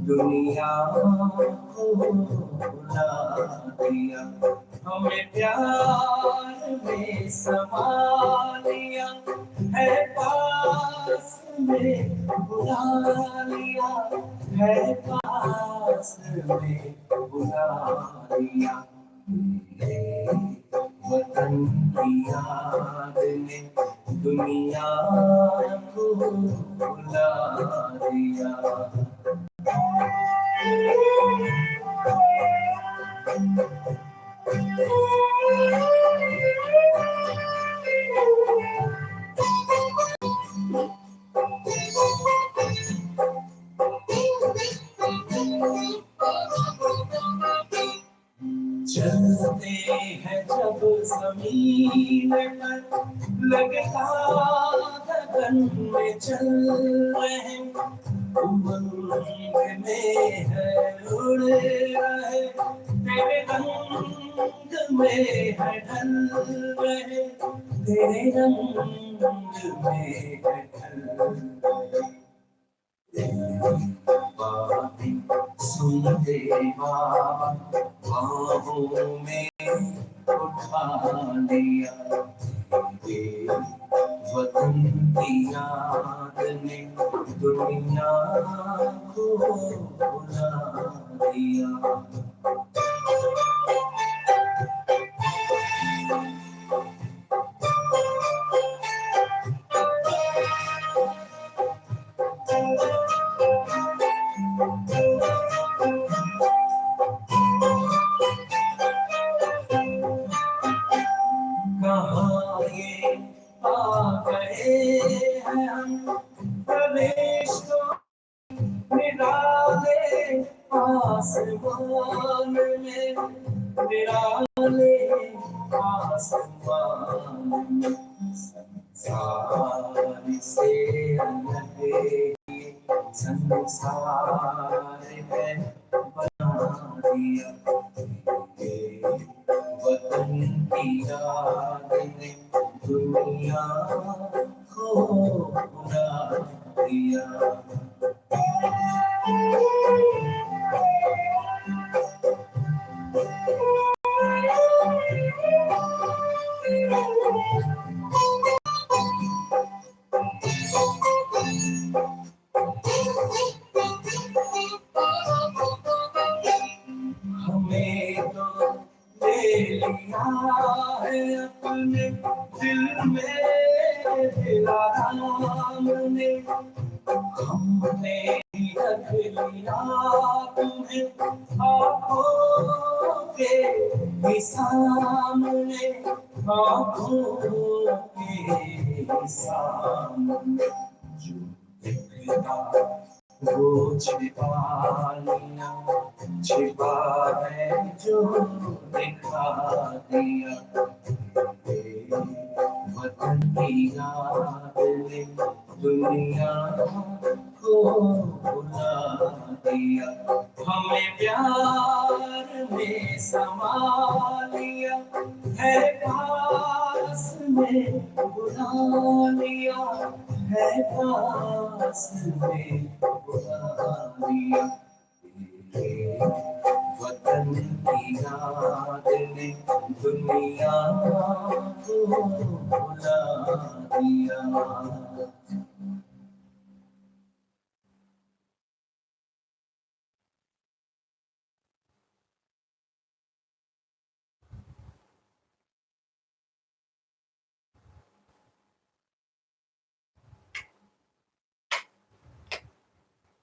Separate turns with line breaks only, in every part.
दुनिया को भुला दिया, हमें प्यार में समा लिया है, पास में बुला लिया है, पास में बुला लिया। वतन की याद ने दुनिया को भुला दिया। चलते हैं जब ज़मीन पर, लगता गगन में चल रहे, उमंग में है उड़ रहे, तेरे रंग में है ढल रहे, तेरे रंग में है ढल रहे। सुनते बाबा बाहों में उठा लिया, वतन की याद ने दुनिया को भुला दिया। कहाँ ये आ गए हैं हम, प्रदेश को निराले आसमान में, निराले आसमान में। संसार से अलग संसार है बना दिया, वतन की याद ने दुनिया को भुला दिया। हमें तो ले लिया है अपने दिल में दिलाराम ने, हमने रख लिया तुम्हें आँखों के सामने, आँखों के सामने। जो दिखता वो छिपा लिया, छिपा है जो दिखा दिया। वतन की याद ने दुनिया को भुला दिया, हमें प्यार में समा लिया है पास में बुला लिया, है पास में बुला लिया, तेरे वतन की याद ने दुनिया को बुला दिया।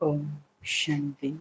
ओम शांति।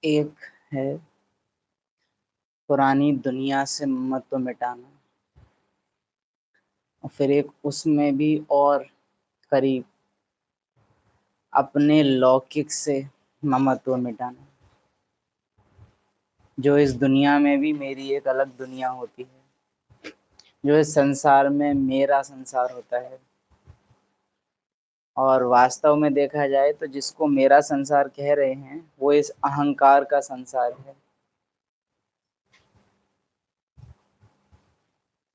एक है पुरानी दुनिया से ममत्व मिटाना, और फिर एक उसमें भी और करीब अपने लौकिक से ममत्व मिटाना, जो इस दुनिया में भी मेरी एक अलग दुनिया होती है, जो इस संसार में मेरा संसार होता है। और वास्तव में देखा जाए तो जिसको मेरा संसार कह रहे हैं वो इस अहंकार का संसार है।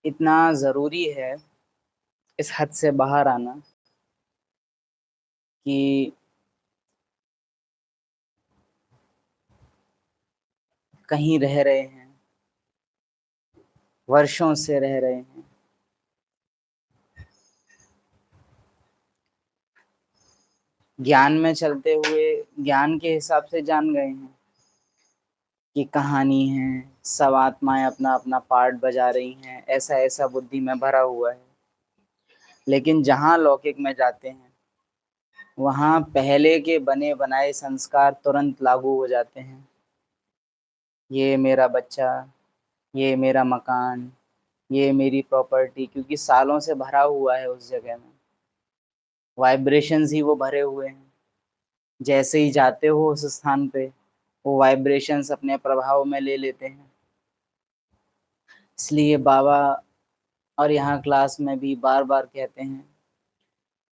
इतना जरूरी है इस हद से बाहर आना कि कहीं रह रहे हैं, वर्षों से रह रहे हैं, ज्ञान में चलते हुए ज्ञान के हिसाब से जान गए हैं कि कहानी है, सब आत्माएं अपना अपना पार्ट बजा रही हैं, ऐसा ऐसा बुद्धि में भरा हुआ है। लेकिन जहाँ लौकिक में जाते हैं वहाँ पहले के बने बनाए संस्कार तुरंत लागू हो जाते हैं। ये मेरा बच्चा, ये मेरा मकान, ये मेरी प्रॉपर्टी, क्योंकि सालों से भरा हुआ है उस जगह में, वाइब्रेशंस ही वो भरे हुए हैं। जैसे ही जाते हो उस स्थान पे वो वाइब्रेशंस अपने प्रभाव में ले लेते हैं। इसलिए बाबा और यहाँ क्लास में भी बार बार कहते हैं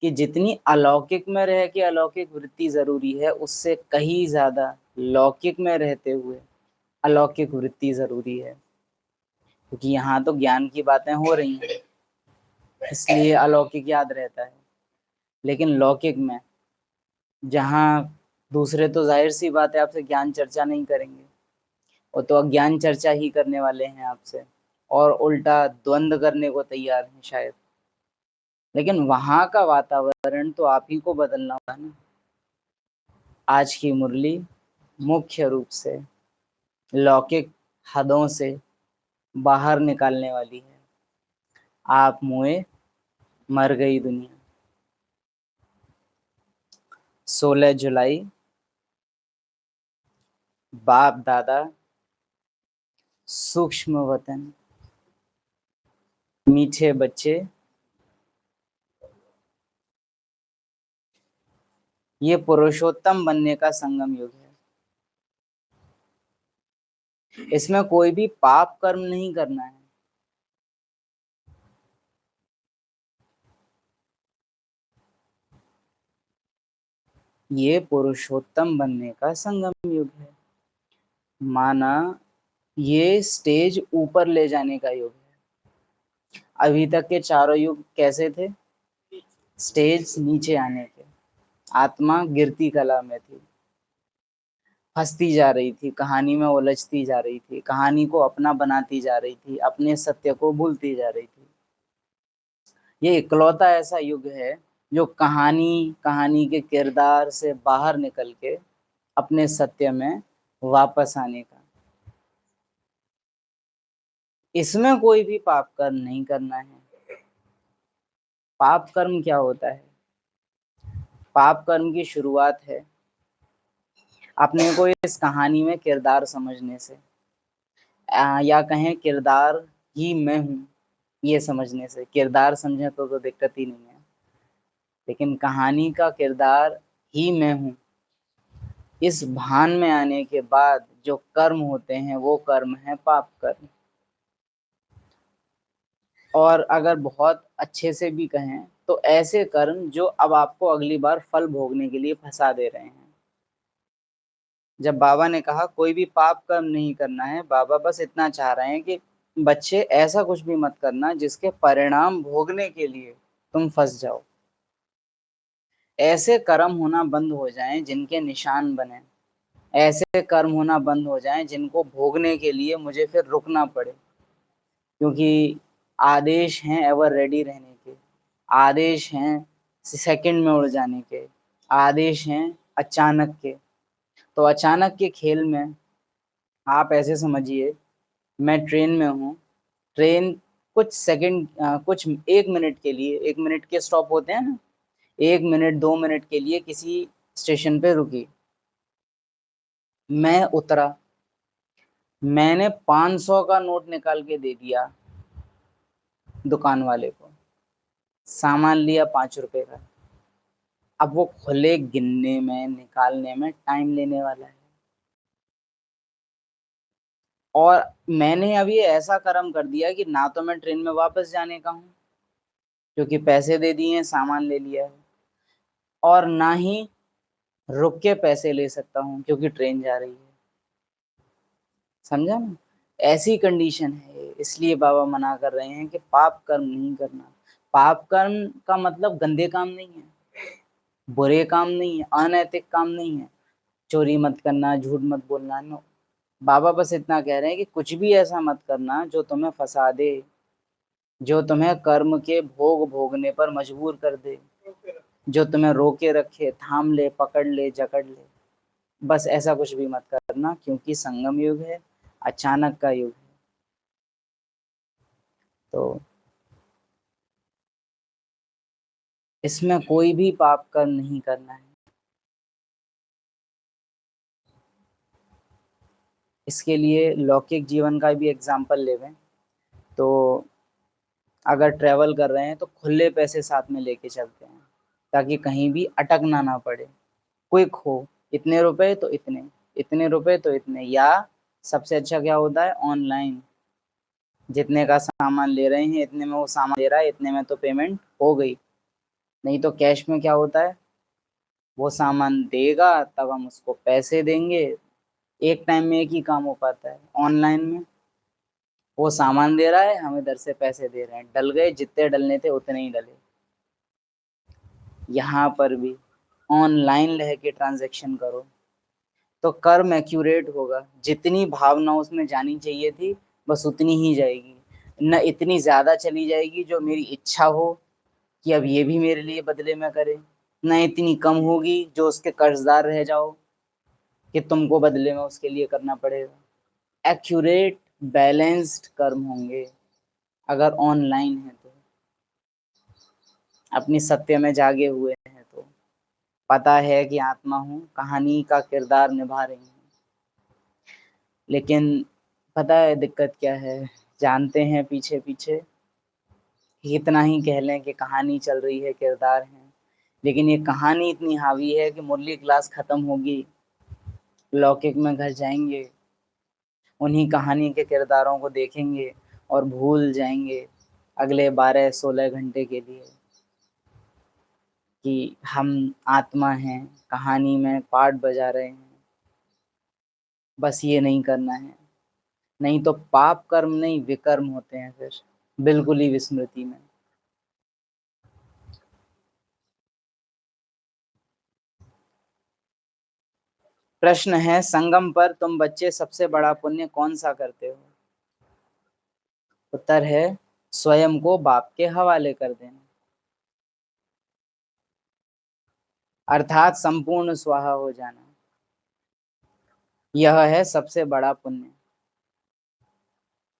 कि जितनी अलौकिक में रह के अलौकिक वृत्ति जरूरी है, उससे कहीं ज्यादा लौकिक में रहते हुए अलौकिक वृत्ति जरूरी है। क्योंकि यहाँ तो ज्ञान की बातें हो रही हैं, इसलिए अलौकिक याद रहता है। लेकिन लौकिक में जहाँ दूसरे तो जाहिर सी बात है आपसे ज्ञान चर्चा नहीं करेंगे, वो तो अज्ञान चर्चा ही करने वाले हैं आपसे, और उल्टा द्वंद्व करने को तैयार हैं शायद। लेकिन वहां का वातावरण तो आप ही को बदलना होगा ना। आज की मुरली मुख्य रूप से लौकिक हदों से बाहर निकालने वाली है। आप मुए मर गई दुनिया। 16 जुलाई, बाप दादा, सूक्ष्म वतन, मीठे बच्चे, ये पुरुषोत्तम बनने का संगम युग है। इसमें कोई भी पाप कर्म नहीं करना है। ये पुरुषोत्तम बनने का संगम युग है। माना ये स्टेज ऊपर ले जाने का युग है। अभी तक के चारों युग कैसे थे? स्टेज नीचे आने के। आत्मा गिरती कला में थी, फंसती जा रही थी, कहानी में उलझती जा रही थी, कहानी को अपना बनाती जा रही थी, अपने सत्य को भूलती जा रही थी। ये इकलौता ऐसा युग है जो कहानी कहानी के किरदार से बाहर निकल के अपने सत्य में वापस आने का। इसमें कोई भी पाप कर्म नहीं करना है। पाप कर्म क्या होता है? पाप कर्म की शुरुआत है अपने को इस कहानी में किरदार समझने से। या कहें किरदार ही मैं हूँ, ये समझने से, किरदार समझे तो दिक्कत ही नहीं है, लेकिन कहानी का किरदार ही मैं हूँ, इस भान में आने के बाद जो कर्म होते हैं वो कर्म है पाप कर्म। और अगर बहुत अच्छे से भी कहें तो ऐसे कर्म जो अब आपको अगली बार फल भोगने के लिए फंसा दे रहे हैं। जब बाबा ने कहा कोई भी पाप कर्म नहीं करना है, बाबा बस इतना चाह रहे हैं कि बच्चे ऐसा कुछ भी मत करना जिसके परिणाम भोगने के लिए तुम फंस जाओ। ऐसे कर्म होना बंद हो जाएं जिनके निशान बने, ऐसे कर्म होना बंद हो जाएं जिनको भोगने के लिए मुझे फिर रुकना पड़े, क्योंकि आदेश हैं एवर रेडी रहने के, आदेश हैं सेकंड में उड़ जाने के, आदेश हैं अचानक के। तो अचानक के खेल में आप ऐसे समझिए, मैं ट्रेन में हूँ, ट्रेन कुछ सेकंड कुछ 1 मिनट के लिए, 1 मिनट के स्टॉप होते हैं ना, 1 मिनट 2 मिनट के लिए किसी स्टेशन पे रुकी, मैं उतरा, मैंने 500 का नोट निकाल के दे दिया दुकान वाले को, सामान लिया 5 रुपए का। अब वो खुले गिनने में निकालने में टाइम लेने वाला है, और मैंने अभी ऐसा कर्म कर दिया कि ना तो मैं ट्रेन में वापस जाने का हूँ क्योंकि पैसे दे दिए हैं, सामान ले लिया है, और ना ही रुक के पैसे ले सकता हूँ क्योंकि ट्रेन जा रही है। समझा ना? ऐसी कंडीशन है, इसलिए बाबा मना कर रहे हैं कि पाप कर्म नहीं करना। पाप कर्म का मतलब गंदे काम नहीं है, बुरे काम नहीं है, अनैतिक काम नहीं है, चोरी मत करना, झूठ मत बोलना, नो। बाबा बस इतना कह रहे हैं कि कुछ भी ऐसा मत करना जो तुम्हें फंसा दे, जो तुम्हें कर्म के भोग भोगने पर मजबूर कर दे, जो तुम्हें रोके रखे, थाम ले, पकड़ ले, जकड़ ले। बस ऐसा कुछ भी मत करना, क्योंकि संगम युग है, अचानक का युग है। तो इसमें कोई भी पाप कर्म नहीं करना है। इसके लिए लौकिक जीवन का भी एग्जाम्पल लेवें तो अगर ट्रैवल कर रहे हैं तो खुले पैसे साथ में लेके चलते हैं ताकि कहीं भी अटकना ना पड़े। क्विक हो, इतने रुपए तो इतने, इतने रुपए तो इतने, या सबसे अच्छा क्या होता है, ऑनलाइन जितने का सामान ले रहे हैं इतने में वो सामान दे रहा है, इतने में तो पेमेंट हो गई। नहीं तो कैश में क्या होता है, वो सामान देगा तब हम उसको पैसे देंगे, एक टाइम में एक ही काम हो पाता है। ऑनलाइन में वो सामान दे रहा है, हम इधर से पैसे दे रहे हैं, डल गए, जितने डलने थे उतने ही डले। यहाँ पर भी ऑनलाइन रह के ट्रांजैक्शन करो तो कर्म एक्यूरेट होगा, जितनी भावना उसमें जानी चाहिए थी बस उतनी ही जाएगी, न इतनी ज्यादा चली जाएगी जो मेरी इच्छा हो कि अब ये भी मेरे लिए बदले में करे, न इतनी कम होगी जो उसके कर्जदार रह जाओ कि तुमको बदले में उसके लिए करना पड़ेगा। एक्यूरेट बैलेंस्ड कर्म होंगे अगर ऑनलाइन है तो, अपनी सत्य में जागे हुए हैं तो, पता है कि आत्मा हूँ, कहानी का किरदार निभा रही हूँ। लेकिन पता है दिक्कत क्या है, जानते हैं पीछे पीछे इतना ही कह लें कि कहानी चल रही है, किरदार है, लेकिन ये कहानी इतनी हावी है कि मुरली क्लास खत्म होगी, लौकिक में घर जाएंगे, उन्हीं कहानी के किरदारों को देखेंगे और भूल जाएंगे अगले 12-16 घंटे के लिए कि हम आत्मा हैं, कहानी में पार्ट बजा रहे हैं। बस ये नहीं करना है, नहीं तो पाप कर्म नहीं विकर्म होते हैं फिर, बिल्कुल ही विस्मृति में। प्रश्न है, संगम पर तुम बच्चे सबसे बड़ा पुण्य कौन सा करते हो? उत्तर है स्वयं को बाप के हवाले कर देना, अर्थात संपूर्ण स्वाहा हो जाना, यह है सबसे बड़ा पुण्य।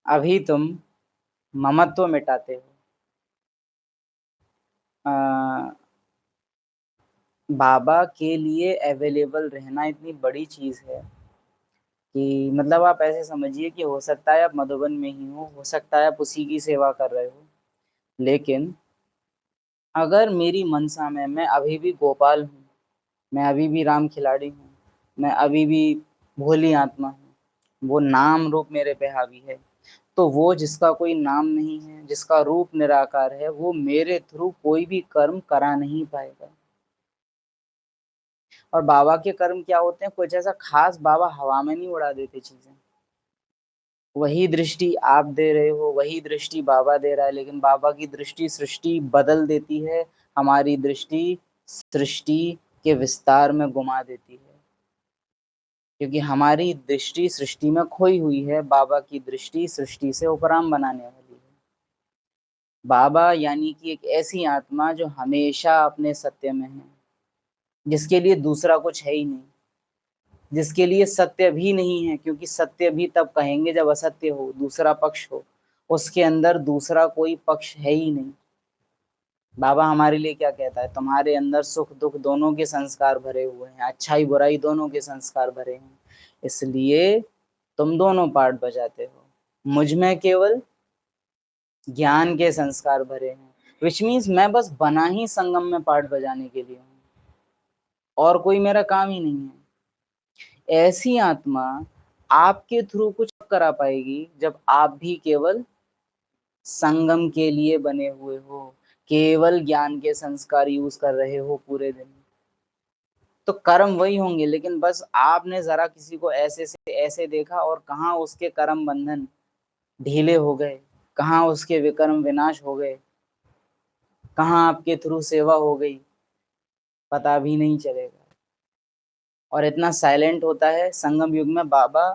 अभी तुम ममत्व मिटाते हो, बाबा के लिए अवेलेबल रहना इतनी बड़ी चीज है कि मतलब आप ऐसे समझिए कि हो सकता है आप मधुबन में ही हो सकता है आप उसी की सेवा कर रहे हो, लेकिन अगर मेरी मनसा में मैं अभी भी गोपाल हूँ, मैं अभी भी राम खिलाड़ी हूँ, मैं अभी भी भोली आत्मा हूँ, वो नाम रूप मेरे पे हावी है, तो वो जिसका कोई नाम नहीं है, जिसका रूप निराकार है, वो मेरे थ्रू कोई भी कर्म करा नहीं पाएगा। और बाबा के कर्म क्या होते हैं, कुछ ऐसा खास बाबा हवा में नहीं उड़ा देते चीजें। वही दृष्टि आप दे रहे हो, वही दृष्टि बाबा दे रहा है, लेकिन बाबा की दृष्टि सृष्टि बदल देती है, हमारी दृष्टि सृष्टि के विस्तार में घुमा देती है, क्योंकि हमारी दृष्टि सृष्टि में खोई हुई है, बाबा की दृष्टि सृष्टि से उपराम बनाने वाली है। बाबा यानी कि एक ऐसी आत्मा जो हमेशा अपने सत्य में है, जिसके लिए दूसरा कुछ है ही नहीं, जिसके लिए सत्य भी नहीं है, क्योंकि सत्य भी तब कहेंगे जब असत्य हो, दूसरा पक्ष हो, उसके अंदर दूसरा कोई पक्ष है ही नहीं। बाबा हमारे लिए क्या कहता है, तुम्हारे अंदर सुख दुख दोनों के संस्कार भरे हुए हैं, अच्छाई बुराई दोनों के संस्कार भरे हैं, इसलिए तुम दोनों पार्ट बजाते हो, मुझ में केवल ज्ञान के संस्कार भरे हैं, विच मीन्स मैं बस बना ही संगम में पार्ट बजाने के लिए हूँ, और कोई मेरा काम ही नहीं है। ऐसी आत्मा आपके थ्रू कुछ करा पाएगी जब आप भी केवल संगम के लिए बने हुए हो, केवल ज्ञान के संस्कार यूज कर रहे हो पूरे दिन, तो कर्म वही होंगे, लेकिन बस आपने जरा किसी को ऐसे से ऐसे देखा और कहाँ उसके कर्म बंधन ढीले हो गए, कहाँ उसके विकर्म विनाश हो गए, कहाँ आपके थ्रू सेवा हो गई, पता भी नहीं चलेगा। और इतना साइलेंट होता है संगम युग में बाबा,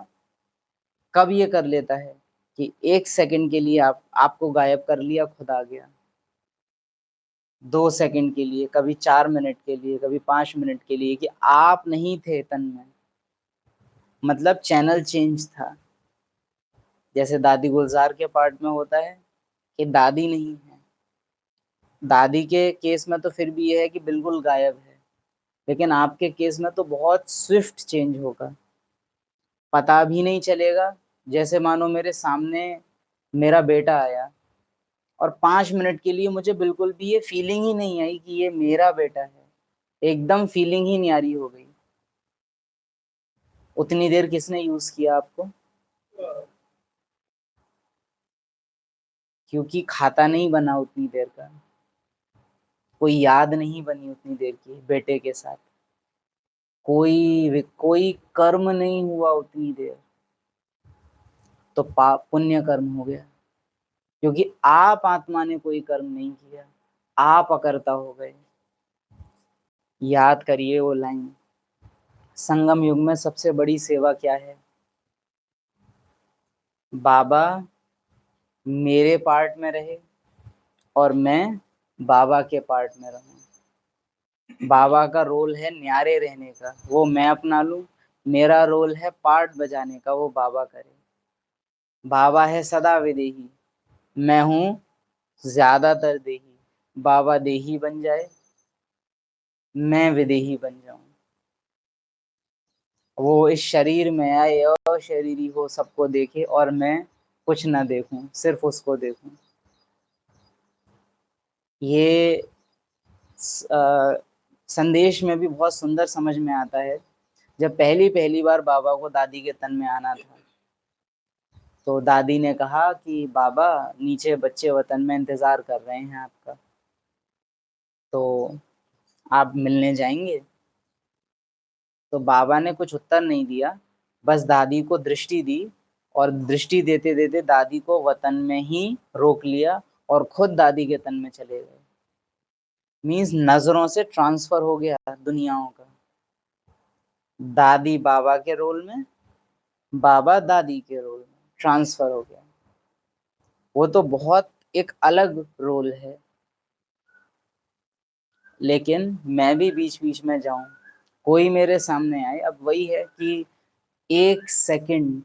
कब ये कर लेता है कि 1 सेकंड के लिए आपको गायब कर लिया, खुद आ गया। 2 सेकंड के लिए, कभी 4 मिनट के लिए, कभी 5 मिनट के लिए, कि आप नहीं थे तन में, मतलब चैनल चेंज था। जैसे दादी गुलजार के पार्ट में होता है कि दादी नहीं है, दादी के केस में तो फिर भी ये है कि बिल्कुल गायब है, लेकिन आपके केस में तो बहुत स्विफ्ट चेंज होगा, पता भी नहीं चलेगा। जैसे मानो मेरे सामने मेरा बेटा आया और 5 मिनट के लिए मुझे बिल्कुल भी ये फीलिंग ही नहीं आई कि ये मेरा बेटा है, एकदम फीलिंग ही न्यारी हो गई। उतनी देर किसने यूज किया आपको, क्योंकि खाता नहीं बना उतनी देर का, कोई याद नहीं बनी उतनी देर की बेटे के साथ, कोई कर्म नहीं हुआ उतनी देर, तो पाप पुण्य कर्म हो गया, क्योंकि आप आत्मा ने कोई कर्म नहीं किया, आप अकर्ता हो गए। याद करिए वो लाइन, संगम युग में सबसे बड़ी सेवा क्या है, बाबा मेरे पार्ट में रहे और मैं बाबा के पार्ट में रहूं। बाबा का रोल है न्यारे रहने का, वो मैं अपना लूं, मेरा रोल है पार्ट बजाने का, वो बाबा करे। बाबा है सदा विदेही, मैं हूं ज्यादातर देही, बाबा देही बन जाए, मैं विदेही बन जाऊं, वो इस शरीर में आए और शरीरी हो, सबको देखे और मैं कुछ ना देखूं, सिर्फ उसको देखूं। ये संदेश में भी बहुत सुंदर समझ में आता है। जब पहली पहली बार बाबा को दादी के तन में आना था, तो दादी ने कहा कि बाबा नीचे बच्चे वतन में इंतजार कर रहे हैं आपका, तो आप मिलने जाएंगे। तो बाबा ने कुछ उत्तर नहीं दिया, बस दादी को दृष्टि दी, और दृष्टि देते देते दादी को वतन में ही रोक लिया और खुद दादी के तन में चले गए। मीन्स नजरों से ट्रांसफर हो गया दुनियाओं का, दादी बाबा के रोल में, बाबा दादी के रोल में ट्रांसफर हो गया। वो तो बहुत एक अलग रोल है, लेकिन मैं भी बीच बीच में जाऊं, कोई मेरे सामने आए, अब वही है कि 1 सेकंड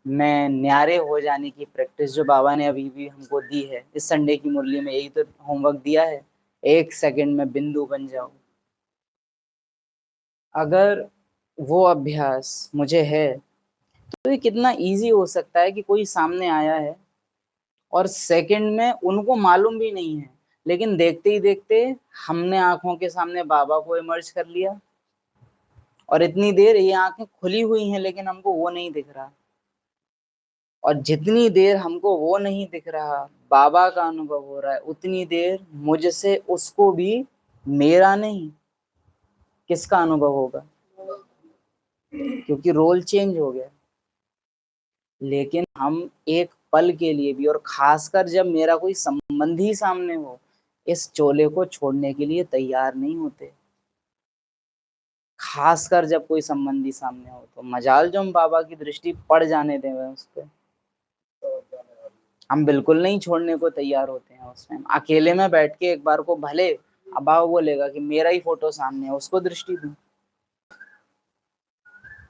में न्यारे हो जाने की प्रैक्टिस जो बाबा ने अभी भी हमको दी है, इस संडे की मुरली में यही तो होमवर्क दिया है, 1 सेकंड में बिंदु बन जाओ। अगर वो अभ्यास मुझे है, तो ये कितना इजी हो सकता है कि कोई सामने आया है और सेकंड में उनको मालूम भी नहीं है, लेकिन देखते ही देखते हमने आंखों के सामने बाबा को इमर्ज कर लिया, और इतनी देर ये आंखें खुली हुई हैं लेकिन हमको वो नहीं दिख रहा, और जितनी देर हमको वो नहीं दिख रहा, बाबा का अनुभव हो रहा है, उतनी देर मुझसे उसको भी मेरा नहीं किसका अनुभव होगा, क्योंकि रोल चेंज हो गया। लेकिन हम एक पल के लिए भी, और खासकर जब मेरा कोई संबंधी सामने हो, इस चोले को छोड़ने के लिए तैयार नहीं होते। खासकर जब कोई संबंधी सामने हो तो मजाल जो हम बाबा की दृष्टि पड़ जाने दें उस पर, हम बिल्कुल नहीं छोड़ने को तैयार होते हैं। उस टाइम अकेले में बैठ के एक बार को भले अभाव बोलेगा कि मेरा ही फोटो सामने है, उसको दृष्टि दूं,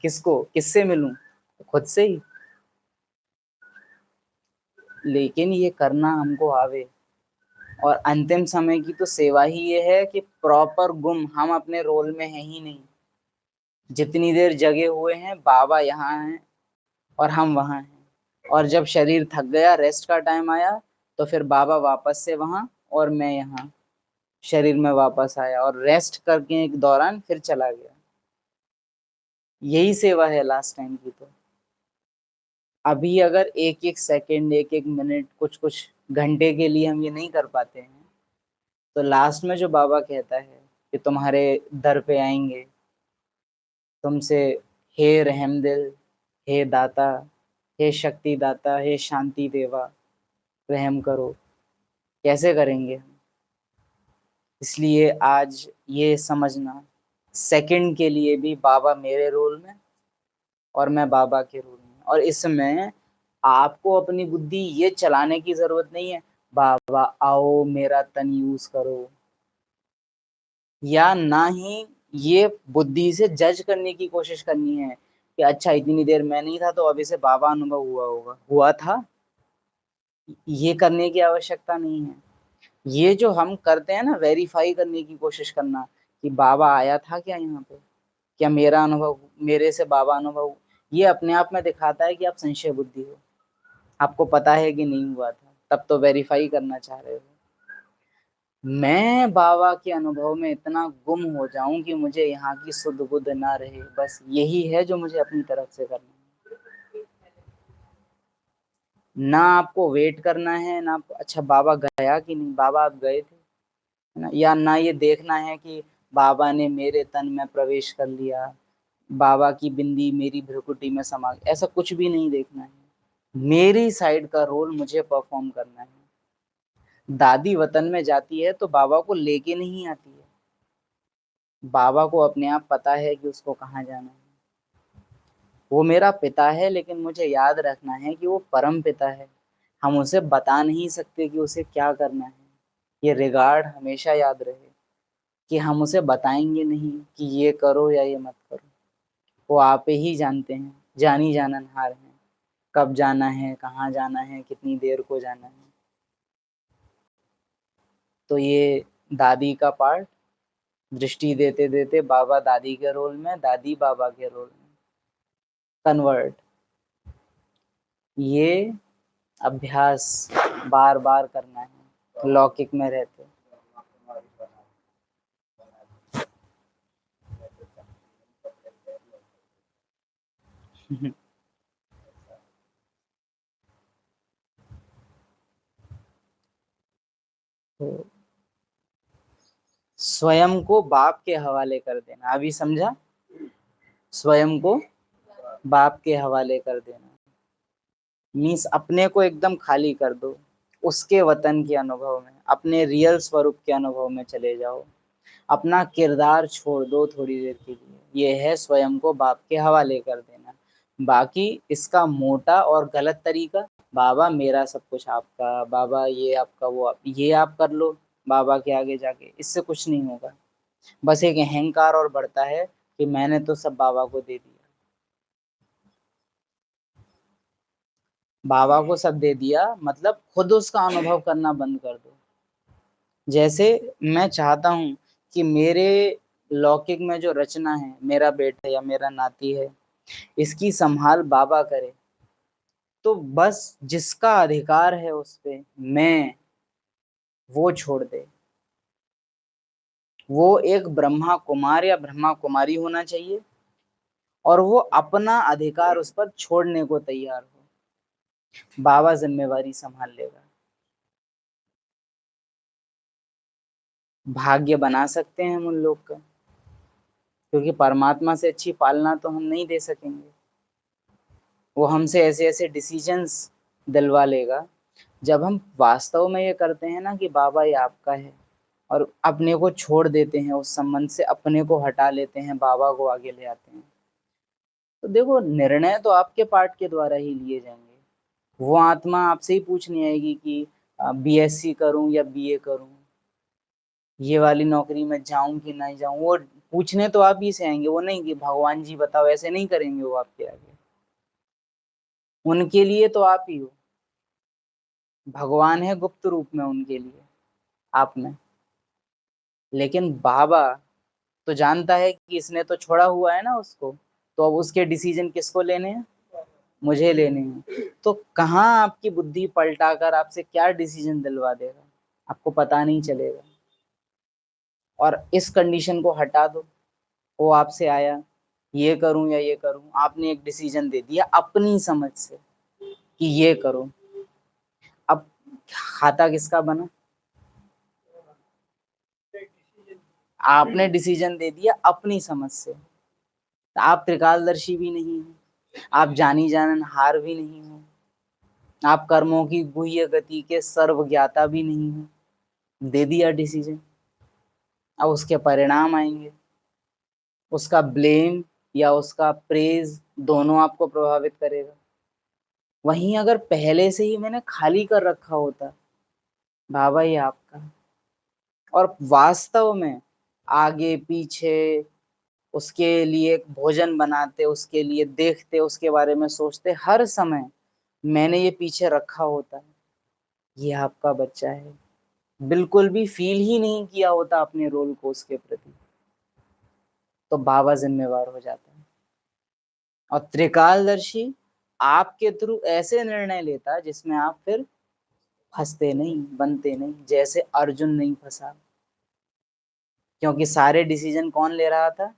किसको, किससे मिलूं, खुद से ही। लेकिन ये करना हमको आवे, और अंतिम समय की तो सेवा ही ये है कि प्रॉपर गुम हम अपने रोल में है ही नहीं। जितनी देर जगे हुए हैं बाबा यहाँ हैं और हम वहाँ हैं, और जब शरीर थक गया, रेस्ट का टाइम आया, तो फिर बाबा वापस से वहाँ और मैं यहाँ शरीर में वापस आया, और रेस्ट करके एक दौरान फिर चला गया। यही सेवा है लास्ट टाइम की। तो अभी अगर एक एक सेकंड, एक एक मिनट, कुछ कुछ घंटे के लिए हम ये नहीं कर पाते हैं, तो लास्ट में जो बाबा कहता है कि तुम्हारे दर पे आएंगे तुमसे, हे रहमदिल, हे दाता, हे शक्ति दाता, हे शांति देवा, रहम करो, कैसे करेंगे हम? इसलिए आज ये समझना, सेकंड के लिए भी बाबा मेरे रोल में और मैं बाबा के रोल में, और इसमें आपको अपनी बुद्धि ये चलाने की जरूरत नहीं है बाबा आओ मेरा तन यूज करो, या ना ही ये बुद्धि से जज करने की कोशिश करनी है कि अच्छा इतनी देर मैं नहीं था तो अब इसे बाबा अनुभव हुआ होगा, हुआ था। ये करने की आवश्यकता नहीं है। ये जो हम करते हैं ना, वेरीफाई करने की कोशिश करना कि बाबा आया था क्या यहाँ पे, क्या मेरा अनुभव, मेरे से बाबा अनुभव, ये अपने आप में दिखाता है कि आप संशय बुद्धि हो, आपको पता है कि नहीं हुआ था, तब तो वेरीफाई करना चाह रहे हो। मैं बाबा के अनुभव में इतना गुम हो जाऊं कि मुझे यहाँ की सुध बुध ना रहे, बस यही है जो मुझे अपनी तरफ से करना है। ना आपको वेट करना है, ना अच्छा बाबा गया कि नहीं, बाबा आप गए थे, है ना, या ना ये देखना है कि बाबा ने मेरे तन में प्रवेश कर लिया, बाबा की बिंदी मेरी भ्रुकुटी में समा, ऐसा कुछ भी नहीं देखना है। मेरी साइड का रोल मुझे परफॉर्म करना है। दादी वतन में जाती है तो बाबा को लेके नहीं आती है, बाबा को अपने आप पता है कि उसको कहाँ जाना है। वो मेरा पिता है, लेकिन मुझे याद रखना है कि वो परम पिता है, हम उसे बता नहीं सकते कि उसे क्या करना है। ये रिगार्ड हमेशा याद रहे कि हम उसे बताएंगे नहीं कि ये करो या ये मत करो, वो आप ही जानते हैं, जानी जाननहार हैं, कब जाना है, कहाँ जाना है, कितनी देर को जाना है। तो ये दादी का पार्ट, दृष्टि देते देते बाबा दादी के रोल में, दादी बाबा के रोल में कन्वर्ट, ये अभ्यास बार बार करना है लौकिक में रहते। तो स्वयं को बाप के हवाले कर देना, अभी समझा, स्वयं को बाप के हवाले कर देना मीन्स अपने को एकदम खाली कर दो, उसके वतन के अनुभव में, अपने रियल स्वरूप के अनुभव में चले जाओ, अपना किरदार छोड़ दो थोड़ी देर के लिए। ये है स्वयं को बाप के हवाले कर देना। बाकी इसका मोटा और गलत तरीका, बाबा मेरा सब कुछ आपका, बाबा ये आपका, वो आप, ये आप कर लो बाबा के आगे जाके, इससे कुछ नहीं होगा। बस एक अहंकार और बढ़ता है कि मैंने तो सब बाबा को दे दिया, बाबा को सब दे दिया, मतलब खुद उसका अनुभव करना बंद कर दो। जैसे मैं चाहता हूँ कि मेरे लौकिक में जो रचना है, मेरा बेटा या मेरा नाती है, इसकी संभाल बाबा करे। तो बस जिसका अधिकार है उस पे मैं, वो छोड़ दे। वो एक ब्रह्मा कुमार या ब्रह्मा कुमारी होना चाहिए और वो अपना अधिकार उस पर छोड़ने को तैयार हो। बाबा जिम्मेवारी संभाल लेगा। भाग्य बना सकते हैं हम उन लोग का, क्योंकि परमात्मा से अच्छी पालना तो हम नहीं दे सकेंगे। वो हमसे ऐसे ऐसे डिसीजंस दिलवा लेगा। जब हम वास्तव में ये करते हैं ना कि बाबा ये आपका है, और अपने को छोड़ देते हैं, उस संबंध से अपने को हटा लेते हैं, बाबा को आगे ले आते हैं, तो देखो निर्णय तो आपके पार्ट के द्वारा ही लिए जाएंगे। वो आत्मा आपसे ही पूछने आएगी कि बीएससी करूं या बीए करूं, ये वाली नौकरी में जाऊं कि नहीं जाऊं। वो पूछने तो आप ही से आएंगे, वो नहीं कि भगवान जी बताओ, ऐसे नहीं करेंगे वो आपके आगे। उनके लिए तो आप ही हो। भगवान है गुप्त रूप में उनके लिए आप में। लेकिन बाबा तो जानता है कि इसने तो छोड़ा हुआ है ना उसको, तो अब उसके डिसीजन किसको लेने हैं? मुझे लेने हैं। तो कहाँ आपकी बुद्धि पलटाकर आपसे क्या डिसीजन दिलवा देगा, आपको पता नहीं चलेगा। और इस कंडीशन को हटा दो। वो आपसे आया, ये करूं या ये करूं, आपने एक डिसीजन दे दिया अपनी समझ से कि ये करो। अब खाता किसका बना? आपने डिसीजन दे दिया अपनी समझ से। आप त्रिकालदर्शी भी नहीं हो, आप जानी जाननहार भी नहीं हो, आप कर्मों की गुह्य गति के सर्व ज्ञाता भी नहीं हो। दे दिया डिसीजन, अब उसके परिणाम आएंगे। उसका ब्लेम या उसका प्रेज दोनों आपको प्रभावित करेगा। वहीं अगर पहले से ही मैंने खाली कर रखा होता, बाबा ये आपका, और वास्तव में आगे पीछे उसके लिए भोजन बनाते, उसके लिए देखते, उसके बारे में सोचते, हर समय मैंने ये पीछे रखा होता, ये आपका बच्चा है, बिल्कुल भी फील ही नहीं किया होता अपने रोल को उसके प्रति, तो बाबा जिम्मेवार हो जाता है। और त्रिकालदर्शी आपके थ्रू ऐसे निर्णय लेता जिसमें आप फिर फंसते नहीं, बनते नहीं, जैसे अर्जुन नहीं फंसा। क्योंकि सारे डिसीजन कौन ले रहा था?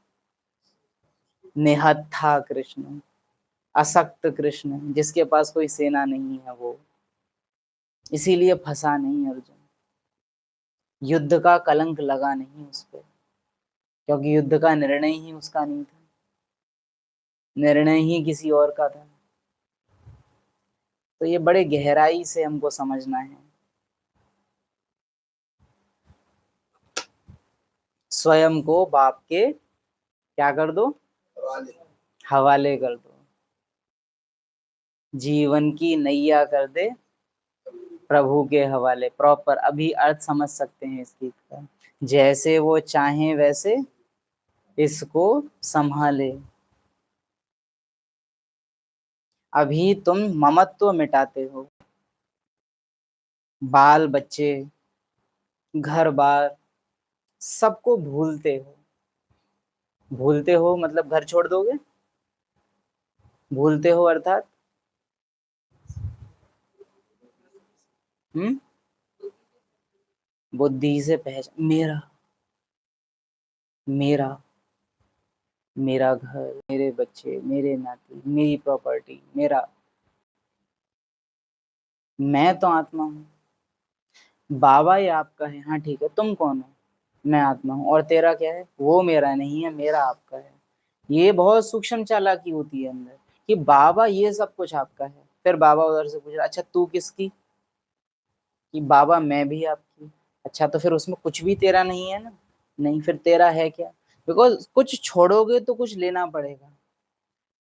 निहत्था कृष्ण, असक्त कृष्ण, जिसके पास कोई सेना नहीं है वो। इसीलिए फंसा नहीं अर्जुन। युद्ध का कलंक लगा नहीं उस पर, क्योंकि युद्ध का निर्णय ही उसका नहीं था, निर्णय ही किसी और का था। तो ये बड़े गहराई से हमको समझना है। स्वयं को बाप के क्या कर दो? हवाले कर दो। जीवन की नैया कर दे प्रभु के हवाले। प्रॉपर अभी अर्थ समझ सकते हैं इस गीत का। जैसे वो चाहे वैसे इसको संभाले। अभी तुम ममत्व मिटाते हो, बाल बच्चे घर बार सबको भूलते हो। भूलते हो मतलब घर छोड़ दोगे? भूलते हो अर्थात बुद्धि से पहचान, मेरा मेरा मेरा घर, मेरे बच्चे, मेरे नाती, मेरी प्रॉपर्टी, मेरा। मैं तो आत्मा हूँ। बाबा ये आपका है, हाँ ठीक है, तुम कौन हो? मैं आत्मा हूँ। और तेरा क्या है? वो मेरा नहीं है, मेरा आपका है। ये बहुत सूक्ष्म चालाकी होती है अंदर, कि बाबा ये सब कुछ आपका है। फिर बाबा उधर से पूछ रहा, अच्छा तू किसकी? कि बाबा मैं भी आपकी। अच्छा तो फिर उसमें कुछ भी तेरा नहीं है ना? नहीं, फिर तेरा है क्या? बिकॉज कुछ छोड़ोगे तो कुछ लेना पड़ेगा।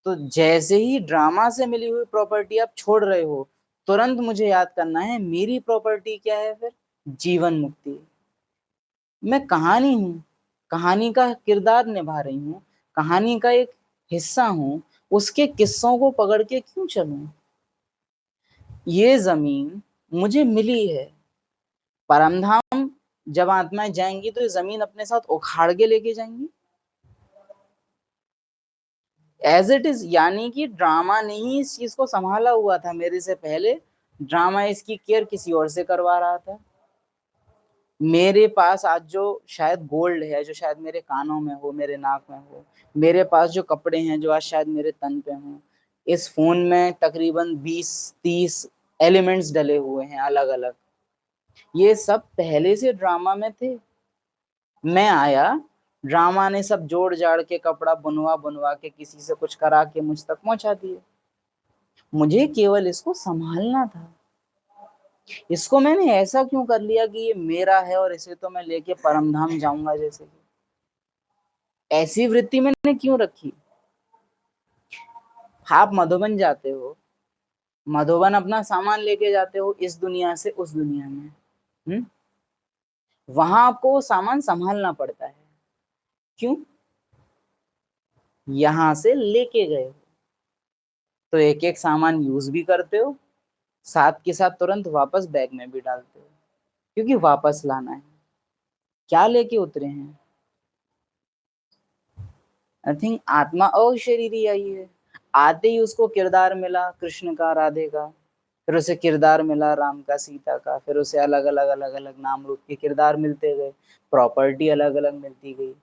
तो जैसे ही ड्रामा से मिली हुई प्रॉपर्टी आप छोड़ रहे हो, तुरंत मुझे याद करना है मेरी प्रॉपर्टी क्या है फिर? जीवन मुक्ति। मैं कहानी हूँ, कहानी का किरदार निभा रही हूँ, कहानी का एक हिस्सा हूँ। उसके किस्सों को पकड़ के क्यों चलूं? ये जमीन मुझे मिली है। परमधाम जब आत्माएं जाएंगी तो ये जमीन अपने साथ उखाड़ के लेके जाएंगी। एज इट इज, यानी कि ड्रामा ने ही इस चीज को संभाला हुआ था मेरे से पहले। ड्रामा इसकी केयर किसी और से करवा रहा था। मेरे पास आज जो शायद गोल्ड है, जो शायद मेरे कानों में हो, मेरे नाक में हो, मेरे पास जो कपड़े हैं जो आज शायद मेरे तन पे हों, इस फोन में तकरीबन 20-30 एलिमेंट्स डले हुए हैं अलग अलग। ये सब पहले से ड्रामा में थे। मैं आया, ड्रामा ने सब जोड़ जाड़ के कपड़ा बुनवा बुनवा के किसी से कुछ करा के मुझ तक पहुंचा दिए। मुझे केवल इसको संभालना था। इसको मैंने ऐसा क्यों कर लिया कि ये मेरा है और इसे तो मैं लेके परमधाम जाऊंगा जैसे कि, ऐसी वृत्ति मैंने क्यों रखी। आप मधुबन जाते हो, मधुबन अपना सामान लेके जाते हो इस दुनिया से उस दुनिया में, वहां आपको वो सामान संभालना पड़ता है। क्यों? यहां से लेके गए हो तो एक एक सामान यूज भी करते हो, साथ के साथ तुरंत वापस बैग में भी डालते हो, क्योंकि वापस लाना है। क्या लेके उतरे हैं? आई थिंक आत्मा अशरीरी आई है। आते ही उसको किरदार मिला कृष्ण का, राधे का, फिर उसे किरदार मिला राम का, सीता का, फिर उसे अलग अलग अलग अलग नाम रूप के किरदार मिलते गए, प्रॉपर्टी अलग अलग मिलती गई,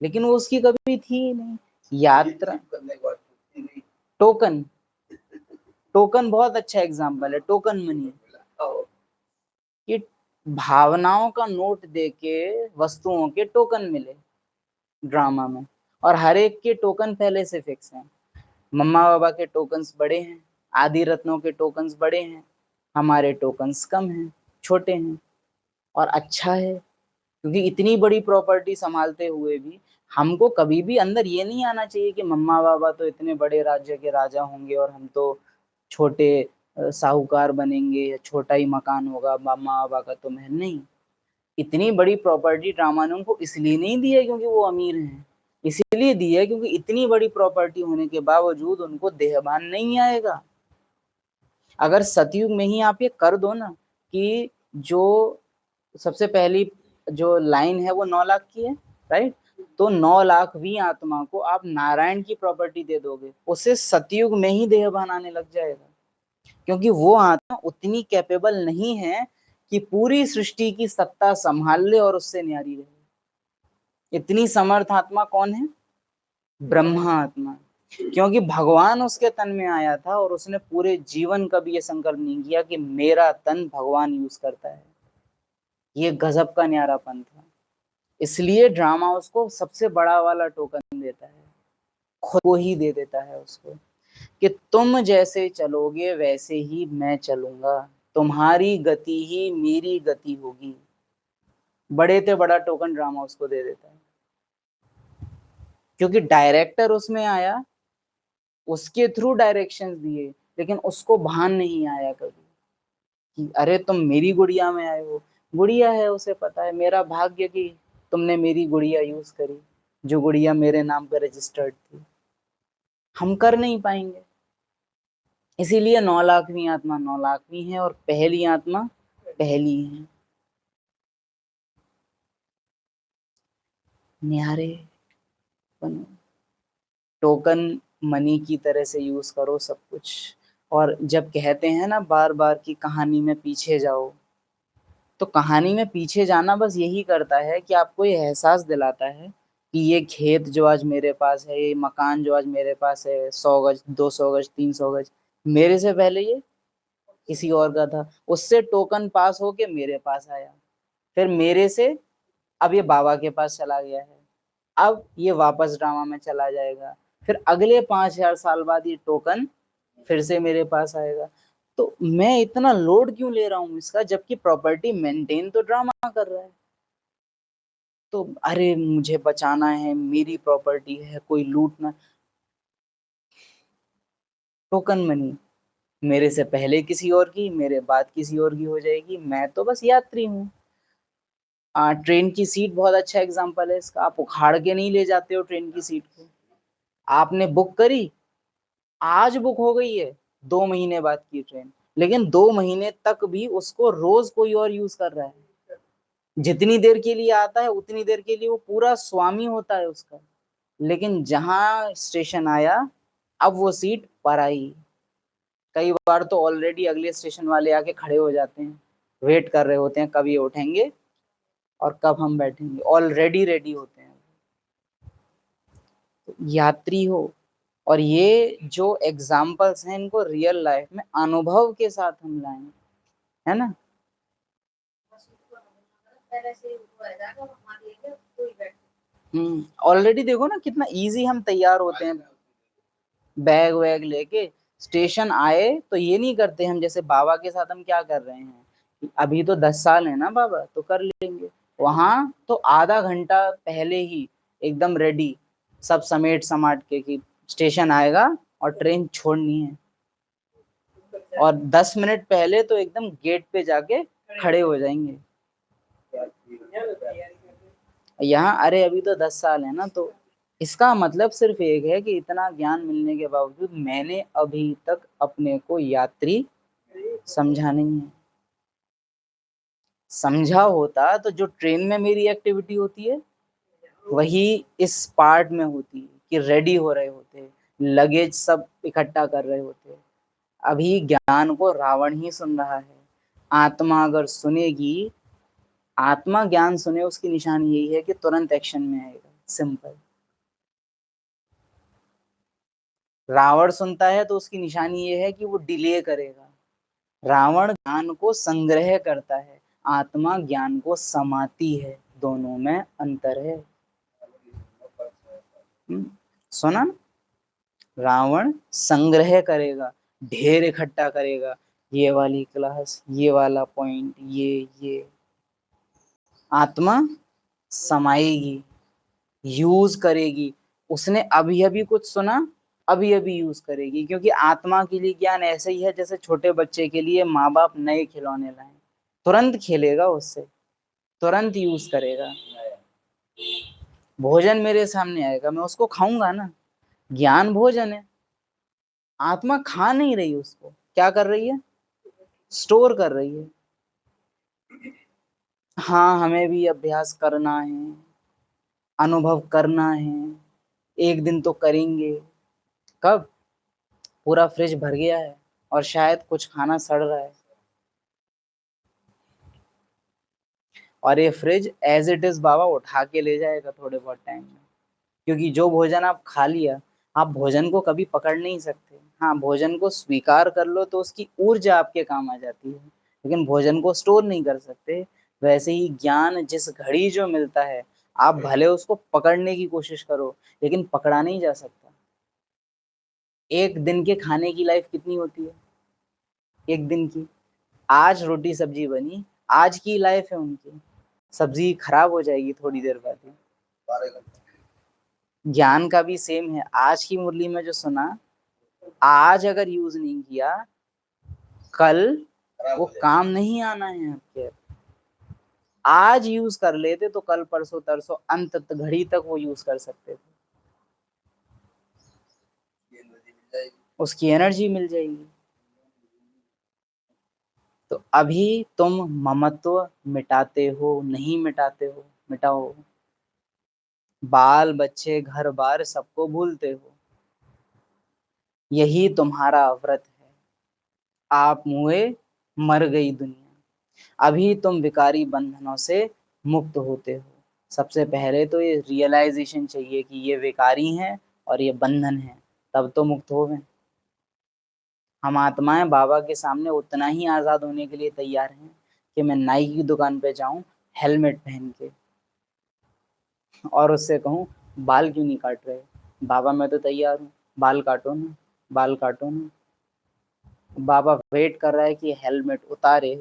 लेकिन वो उसकी कभी थी ही नहीं। यात्रा, टोकन, टोकन बहुत अच्छा एग्जाम्पल है, टोकन मनी, कि भावनाओं का नोट देके वस्तुओं के टोकन मिले ड्रामा में, और हर एक के टोकन पहले से फिक्स हैं। मम्मा बाबा के टोकन्स बड़े हैं, आदि रत्नों के टोकन्स बड़े हैं, हमारे टोकन्स कम हैं, छोटे हैं। और अच्छा है, क्योंकि इतनी बड़ी प्रॉपर्टी संभालते हुए भी हमको कभी भी अंदर ये नहीं आना चाहिए कि मम्मा बाबा तो इतने बड़े राज्य के राजा होंगे और हम तो छोटे साहूकार बनेंगे, या छोटा ही मकान होगा मम्मा बाबा का तो महल नहीं। इतनी बड़ी प्रॉपर्टी ड्रामा ने उनको इसलिए नहीं दी है क्योंकि वो अमीर हैं, इसीलिए दी है क्योंकि इतनी बड़ी प्रॉपर्टी होने के बावजूद उनको देहभान नहीं आएगा। अगर सतयुग में ही आप ये कर दो ना, कि जो सबसे पहली जो लाइन है वो 9 लाख की है, राइट, तो 9 लाखवीं आत्मा को आप नारायण की प्रॉपर्टी दे दोगे, उसे सतयुग में ही देहभान आने लग जाएगा, क्योंकि वो आत्मा उतनी कैपेबल नहीं है कि पूरी सृष्टि की सत्ता संभाल ले और उससे न्यारी रहे। इतनी समर्थ आत्मा कौन है? ब्रह्मा आत्मा। क्योंकि भगवान उसके तन में आया था और उसने पूरे जीवन कभी ये संकल्प नहीं किया कि मेरा तन भगवान यूज करता है। ये गजब का न्यारापन था। इसलिए ड्रामा उसको सबसे बड़ा वाला टोकन देता है, खुद को ही दे देता है उसको, कि तुम जैसे चलोगे वैसे ही मैं चलूंगा, तुम्हारी गति ही मेरी गति होगी। बड़े से बड़ा टोकन ड्रामा उसको दे देता है, क्योंकि डायरेक्टर उसमें आया, उसके थ्रू डायरेक्शंस दिए, लेकिन उसको भान नहीं आया कभी कि अरे तुम मेरी गुड़िया में आए हो। गुड़िया है, उसे पता है मेरा भाग्य कि तुमने मेरी गुड़िया यूज करी, जो गुड़िया मेरे नाम पर रजिस्टर्ड थी। हम कर नहीं पाएंगे। इसीलिए 9 लाखवीं आत्मा 9 लाखवीं है और पहली आत्मा पहली है। न्यारे बनो, टोकन मनी की तरह से यूज करो सब कुछ। और जब कहते हैं ना बार बार कि कहानी में पीछे जाओ, तो कहानी में पीछे जाना बस यही करता है कि आपको ये एहसास दिलाता है कि ये खेत जो आज मेरे पास है, ये मकान जो आज मेरे पास है, 100 गज 200 गज 300 गज, मेरे से पहले ये किसी और का था, उससे टोकन पास होके मेरे पास आया, फिर मेरे से अब ये बाबा के पास चला गया है, अब ये वापस ड्रामा में चला जाएगा, फिर अगले 5,000 साल बाद ये टोकन फिर से मेरे पास आएगा। तो मैं इतना लोड क्यों ले रहा हूँ इसका, जबकि प्रॉपर्टी मेंटेन तो ड्रामा कर रहा है। तो अरे मुझे बचाना है, मेरी प्रॉपर्टी है, कोई लूट ना। टोकन मनी, मेरे से पहले किसी और की, मेरे बाद किसी और की हो जाएगी, मैं तो बस यात्री हूँ। ट्रेन की सीट बहुत अच्छा एग्जांपल है इसका। आप उखाड़ के नहीं ले जाते हो ट्रेन की सीट को, आपने बुक करी, आज बुक हो गई है, 2 महीने बाद की ट्रेन, लेकिन 2 महीने तक भी उसको रोज कोई और यूज कर रहा है। जितनी देर के लिए आता है उतनी देर के लिए वो पूरा स्वामी होता है उसका। लेकिन जहां स्टेशन आया अब वो सीट पराई। कई बार तो ऑलरेडी अगले स्टेशन वाले आके खड़े हो जाते हैं, वेट कर रहे होते हैं कब ये उठेंगे और कब हम बैठेंगे, ऑलरेडी रेडी होते हैं। तो यात्री हो, और ये जो एग्जाम्पल्स हैं इनको रियल लाइफ में अनुभव के साथ हम लाएं, है ना। ऑलरेडी देखो ना कितना इजी हम तैयार होते हैं, बैग वैग लेके स्टेशन आए तो ये नहीं करते हम, जैसे बाबा के साथ हम क्या कर रहे हैं, अभी तो 10 साल है ना बाबा तो कर लेंगे। वहां तो आधा घंटा पहले ही एकदम रेडी, सब समेट समाट के कि स्टेशन आएगा और ट्रेन छोड़नी है, और 10 मिनट पहले तो एकदम गेट पे जाके खड़े हो जाएंगे। यहाँ अरे अभी तो 10 साल है ना, तो इसका मतलब सिर्फ एक है कि इतना ज्ञान मिलने के बावजूद मैंने अभी तक अपने को यात्री समझा नहीं है। समझा होता तो जो ट्रेन में मेरी एक्टिविटी होती है वही इस पार्ट में होती है कि रेडी हो रहे होते, लगेज सब इकट्ठा कर रहे होते। अभी ज्ञान को रावण ही सुन रहा है। आत्मा अगर सुनेगी, आत्मा ज्ञान सुने, उसकी निशानी यही है कि तुरंत एक्शन में आएगा, सिंपल। रावण सुनता है तो उसकी निशानी ये है कि वो डिले करेगा। रावण ज्ञान को संग्रह करता है, आत्मा ज्ञान को समाती है, दोनों में अंतर है। सुना, रावण संग्रह करेगा, ढेर इकट्ठा करेगा, ये वाली क्लास, ये वाला पॉइंट, ये आत्मा समाएगी, यूज करेगी। उसने अभी अभी कुछ सुना, अभी अभी यूज करेगी, क्योंकि आत्मा के लिए ज्ञान ऐसे ही है जैसे छोटे बच्चे के लिए माँ बाप नए खिलौने लाए, तुरंत खेलेगा उससे, तुरंत यूज करेगा। भोजन मेरे सामने आएगा, मैं उसको खाऊंगा ना, ज्ञान भोजन है। आत्मा खा नहीं रही, उसको क्या कर रही है, स्टोर कर रही है। हाँ, हमें भी अभ्यास करना है, अनुभव करना है, एक दिन तो करेंगे। कब, पूरा फ्रिज भर गया है और शायद कुछ खाना सड़ रहा है, और ये फ्रिज एज इट इज बाबा उठा के ले जाएगा थोड़े बहुत टाइम में, क्योंकि जो भोजन आप खा लिया, आप भोजन को कभी पकड़ नहीं सकते। हाँ, भोजन को स्वीकार कर लो तो उसकी ऊर्जा आपके काम आ जाती है, लेकिन भोजन को स्टोर नहीं कर सकते। वैसे ही ज्ञान जिस घड़ी जो मिलता है, आप भले उसको पकड़ने की कोशिश करो, लेकिन पकड़ा नहीं जा सकता। एक दिन के खाने की लाइफ कितनी होती है, एक दिन की, आज रोटी सब्जी बनी, आज की लाइफ है उनकी, सब्जी खराब हो जाएगी थोड़ी देर बाद ही। ज्ञान का भी सेम है, आज की मुरली में जो सुना, आज अगर यूज नहीं किया, कल वो काम नहीं आना है आपके। आज यूज कर लेते तो कल परसों तरसों अंत घड़ी तक वो यूज कर सकते थे, उसकी एनर्जी मिल जाएगी। तो अभी तुम ममत्व मिटाते हो, नहीं मिटाते हो, मिटाओ। बाल बच्चे घर बार सबको भूलते हो, यही तुम्हारा व्रत है। आप मुए, मर गई दुनिया। अभी तुम विकारी बंधनों से मुक्त होते हो। सबसे पहले तो ये रियलाइजेशन चाहिए कि ये विकारी हैं और ये बंधन है, तब तो मुक्त हो गए। हम आत्माएं बाबा के सामने उतना ही आजाद होने के लिए तैयार हैं कि मैं नाई की दुकान पे जाऊं हेलमेट पहन के और उससे कहूं, बाल क्यों नहीं काट रहे। बाबा मैं तो तैयार हूँ, बाल काटो ना, बाल काटो ना। बाबा वेट कर रहा है कि हेलमेट उतारे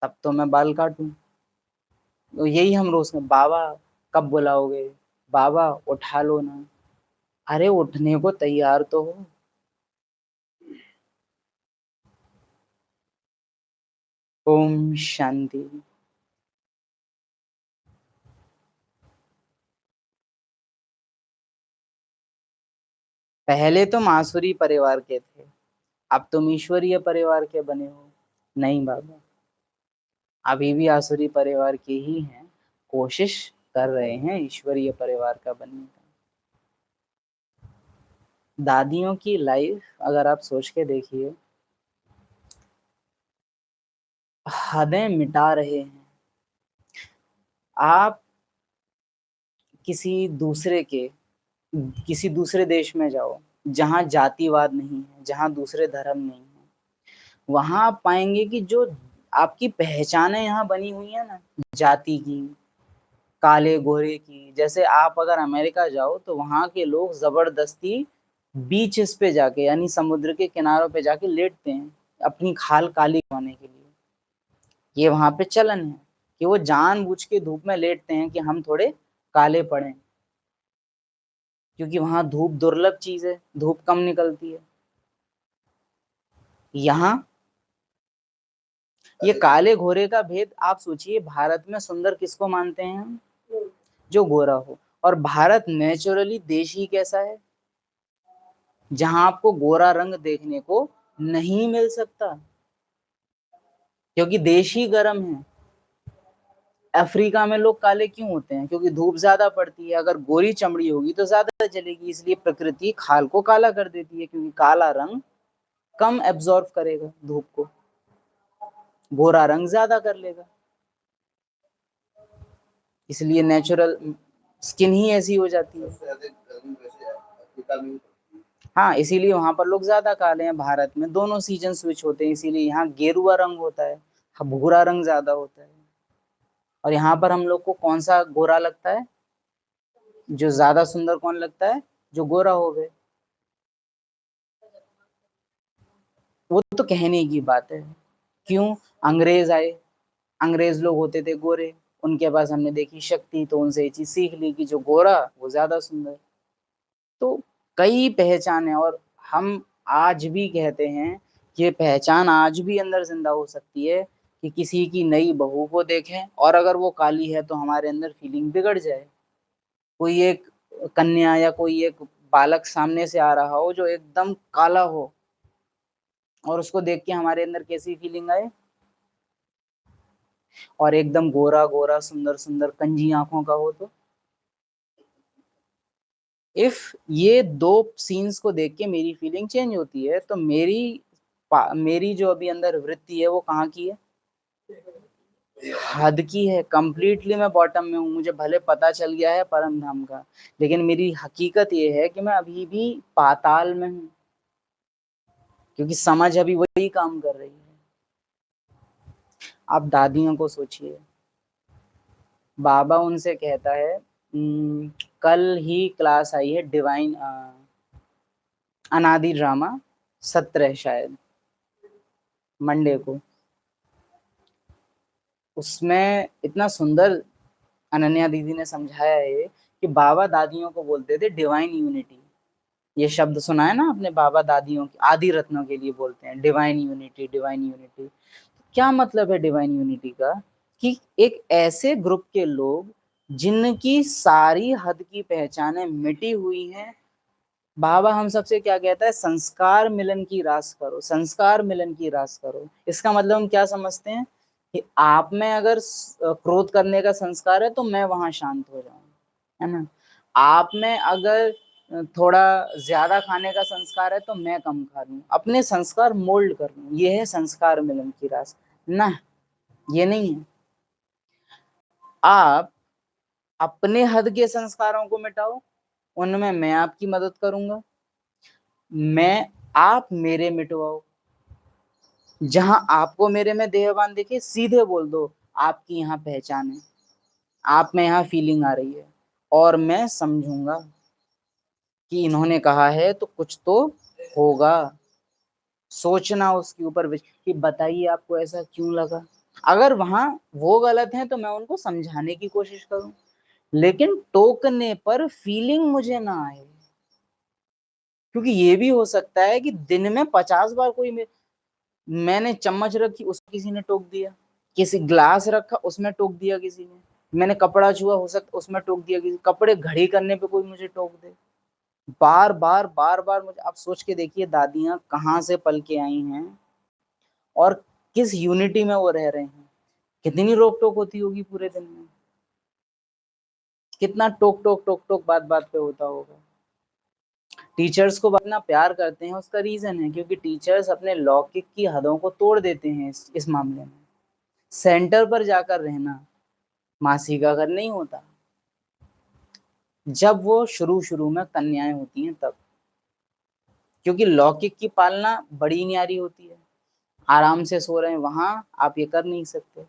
तब तो मैं बाल काटूं। तो यही हम रोज में, बाबा कब बुलाओगे, बाबा उठा लो ना। अरे उठने को तैयार तो हो। ओम शांति। पहले तुम आसुरी परिवार के थे, अब तुम ईश्वरीय परिवार के बने हो। नहीं बाबा, अभी भी आसुरी परिवार के ही हैं, कोशिश कर रहे हैं ईश्वरीय परिवार का बनने का। दादियों की लाइफ अगर आप सोच के देखिए, हदें मिटा रहे हैं आप। किसी दूसरे के किसी दूसरे देश में जाओ जहाँ जातिवाद नहीं है, जहाँ दूसरे धर्म नहीं है, वहां आप पाएंगे कि जो आपकी पहचानें यहाँ बनी हुई है ना, जाति की, काले गोरे की, जैसे आप अगर अमेरिका जाओ तो वहां के लोग जबरदस्ती बीचेस पे जाके, यानी समुद्र के किनारों पे जाके लेटते हैं अपनी खाल काली होने के लिए। ये वहां पे चलन है कि वो जानबूझ के धूप में लेटते हैं कि हम थोड़े काले पड़े, क्योंकि वहां धूप दुर्लभ चीज है, धूप कम निकलती है। यहाँ ये काले घोरे का भेद आप सोचिए, भारत में सुंदर किसको मानते हैं हम? जो गोरा हो। और भारत नेचुरली देश ही कैसा है जहां आपको गोरा रंग देखने को नहीं मिल सकता, क्योंकि देश ही गर्म है। अफ्रीका में लोग काले क्यों होते हैं? क्योंकि धूप ज्यादा पड़ती है। अगर गोरी चमड़ी होगी तो ज्यादा जलेगी, इसलिए प्रकृति खाल को काला कर देती है, क्योंकि काला रंग कम एब्जॉर्ब करेगा धूप को, गोरा रंग ज्यादा कर लेगा। इसलिए नेचुरल स्किन ही ऐसी हो जाती है। हाँ, इसीलिए वहां पर लोग ज्यादा काले हैं। भारत में दोनों सीजन स्विच होते हैं, इसीलिए यहाँ गेरुआ रंग होता है, भूरा रंग ज्यादा होता है। और यहाँ पर हम लोग को कौन सा गोरा लगता है? जो ज्यादा सुंदर कौन लगता है? जो गोरा हो गए। वो तो कहने की बात है। क्यों? अंग्रेज आए, अंग्रेज लोग होते थे गोरे, उनके पास हमने देखी शक्ति, तो उनसे ये चीज सीख ली कि जो गोरा वो ज्यादा सुंदर। तो कई पहचान है, और हम आज भी कहते हैं कि ये पहचान आज भी अंदर जिंदा हो सकती है कि किसी की नई बहू को देखें और अगर वो काली है तो हमारे अंदर फीलिंग बिगड़ जाए। कोई एक कन्या या कोई एक बालक सामने से आ रहा हो जो एकदम काला हो, और उसको देख के हमारे अंदर कैसी फीलिंग आए। और एकदम गोरा गोरा सुंदर सुंदर कंजी आंखों का हो तो, इफ ये दो सीन्स को देख के मेरी फीलिंग चेंज होती है, तो मेरी जो अभी अंदर वृत्ति है वो कहाँ की है? हद की है। कंप्लीटली मैं बॉटम में हूँ, मुझे भले पता चल गया है परम धाम का, लेकिन मेरी हकीकत ये है कि मैं अभी भी पाताल में हूँ, क्योंकि समझ अभी वही काम कर रही है। आप दादियों को सोचिए, बाबा उनसे कहता है कल ही क्लास आई है डिवाइन अनादि ड्रामा 17 शायद, मंडे को। उसमें इतना सुंदर अनन्या दीदी ने समझाया है कि बाबा दादियों को बोलते थे डिवाइन यूनिटी। ये शब्द सुना है ना आपने? बाबा दादियों की आदि रत्नों के लिए बोलते हैं डिवाइन यूनिटी, डिवाइन यूनिटी। क्या मतलब है डिवाइन यूनिटी का? कि एक ऐसे ग्रुप के लोग जिनकी सारी हद की पहचानें मिटी हुई हैं। बाबा हम सबसे क्या कहता है? संस्कार मिलन की रास करो, संस्कार मिलन की रास करो। इसका मतलब हम क्या समझते हैं कि आप में अगर क्रोध करने का संस्कार है तो मैं वहां शांत हो जाऊं, है ना? आप में अगर थोड़ा ज्यादा खाने का संस्कार है तो मैं कम खा लूं, अपने संस्कार मोल्ड कर लूं। ये है संस्कार मिलन की रास ना, ये नहीं है। आप अपने हद के संस्कारों को मिटाओ, उनमें मैं आपकी मदद करूंगा। मैं आप मेरे मिटवाओ, जहां आपको मेरे में देहवान दिखे सीधे बोल दो आपकी यहाँ पहचान है, आप में यहाँ फीलिंग आ रही है, और मैं समझूंगा कि इन्होंने कहा है तो कुछ तो होगा। सोचना उसके ऊपर कि बताइए आपको ऐसा क्यों लगा। अगर वहां वो गलत है तो मैं उनको समझाने की कोशिश करूं, लेकिन टोकने पर फीलिंग मुझे ना आए। क्योंकि ये भी हो सकता है कि दिन में 50 बार मैंने चम्मच रखी उसको किसी ने टोक दिया, किसी ग्लास रखा उसमें टोक दिया किसी ने, मैंने कपड़ा छुआ हो सकता उसमें टोक दिया किसी, कपड़े घड़ी करने पे कोई मुझे टोक दे। बार बार बार बार मुझे, आप सोच के देखिए दादियां कहाँ से पल के आई हैं और किस यूनिटी में वो रह रहे हैं। कितनी रोक टोक होती होगी पूरे दिन में, कितना टोक टोक टोक टोक बात बात पे होता होगा। टीचर्स को इतना प्यार करते हैं उसका रीजन है क्योंकि टीचर्स अपने लौकिक की हदों को तोड़ देते हैं इस मामले में। सेंटर पर जाकर रहना मासी का घर नहीं होता। जब वो शुरू शुरू में कन्याएं होती हैं तब, क्योंकि लौकिक की पालना बड़ी न्यारी होती है। आराम से सो रहे हैं वहां आप ये कर नहीं सकते।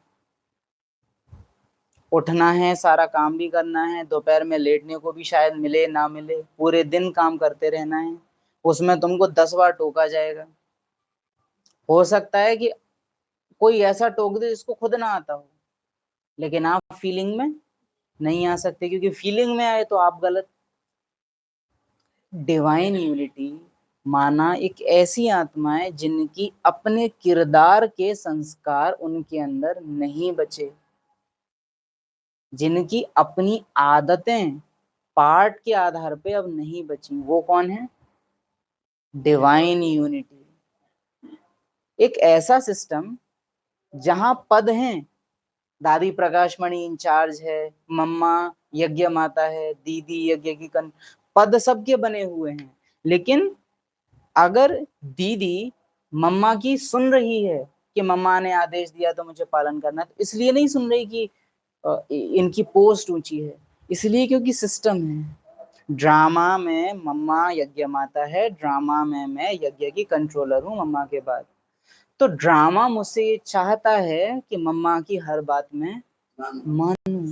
उठना है, सारा काम भी करना है, दोपहर में लेटने को भी शायद मिले ना मिले, पूरे दिन काम करते रहना है, उसमें तुमको 10 बार टोका जाएगा। हो सकता है कि कोई ऐसा टोक दे जिसको खुद ना आता हो, लेकिन आप फीलिंग में नहीं आ सकते, क्योंकि फीलिंग में आए तो आप गलत। डिवाइन यूनिटी माना एक ऐसी आत्मा है जिनकी अपने किरदार के संस्कार उनके अंदर नहीं बचे, जिनकी अपनी आदतें पार्ट के आधार पे अब नहीं बची। वो कौन है? Divine unity. एक ऐसा सिस्टम जहां पद हैं, दादी प्रकाशमणि इंचार्ज है, मम्मा यज्ञ माता है, दीदी यज्ञ की पद सबके बने हुए हैं। लेकिन अगर दीदी मम्मा की सुन रही है कि मम्मा ने आदेश दिया तो मुझे पालन करना, तो इसलिए नहीं सुन रही कि इनकी पोस्ट ऊंची है, इसलिए क्योंकि सिस्टम है। ड्रामा में मम्मा यज्ञ माता है, ड्रामा में मैं यज्ञ की कंट्रोलर हूँ मम्मा के बाद। तो ड्रामा मुझसे ये चाहता है कि मम्मा की हर बात में मानूं।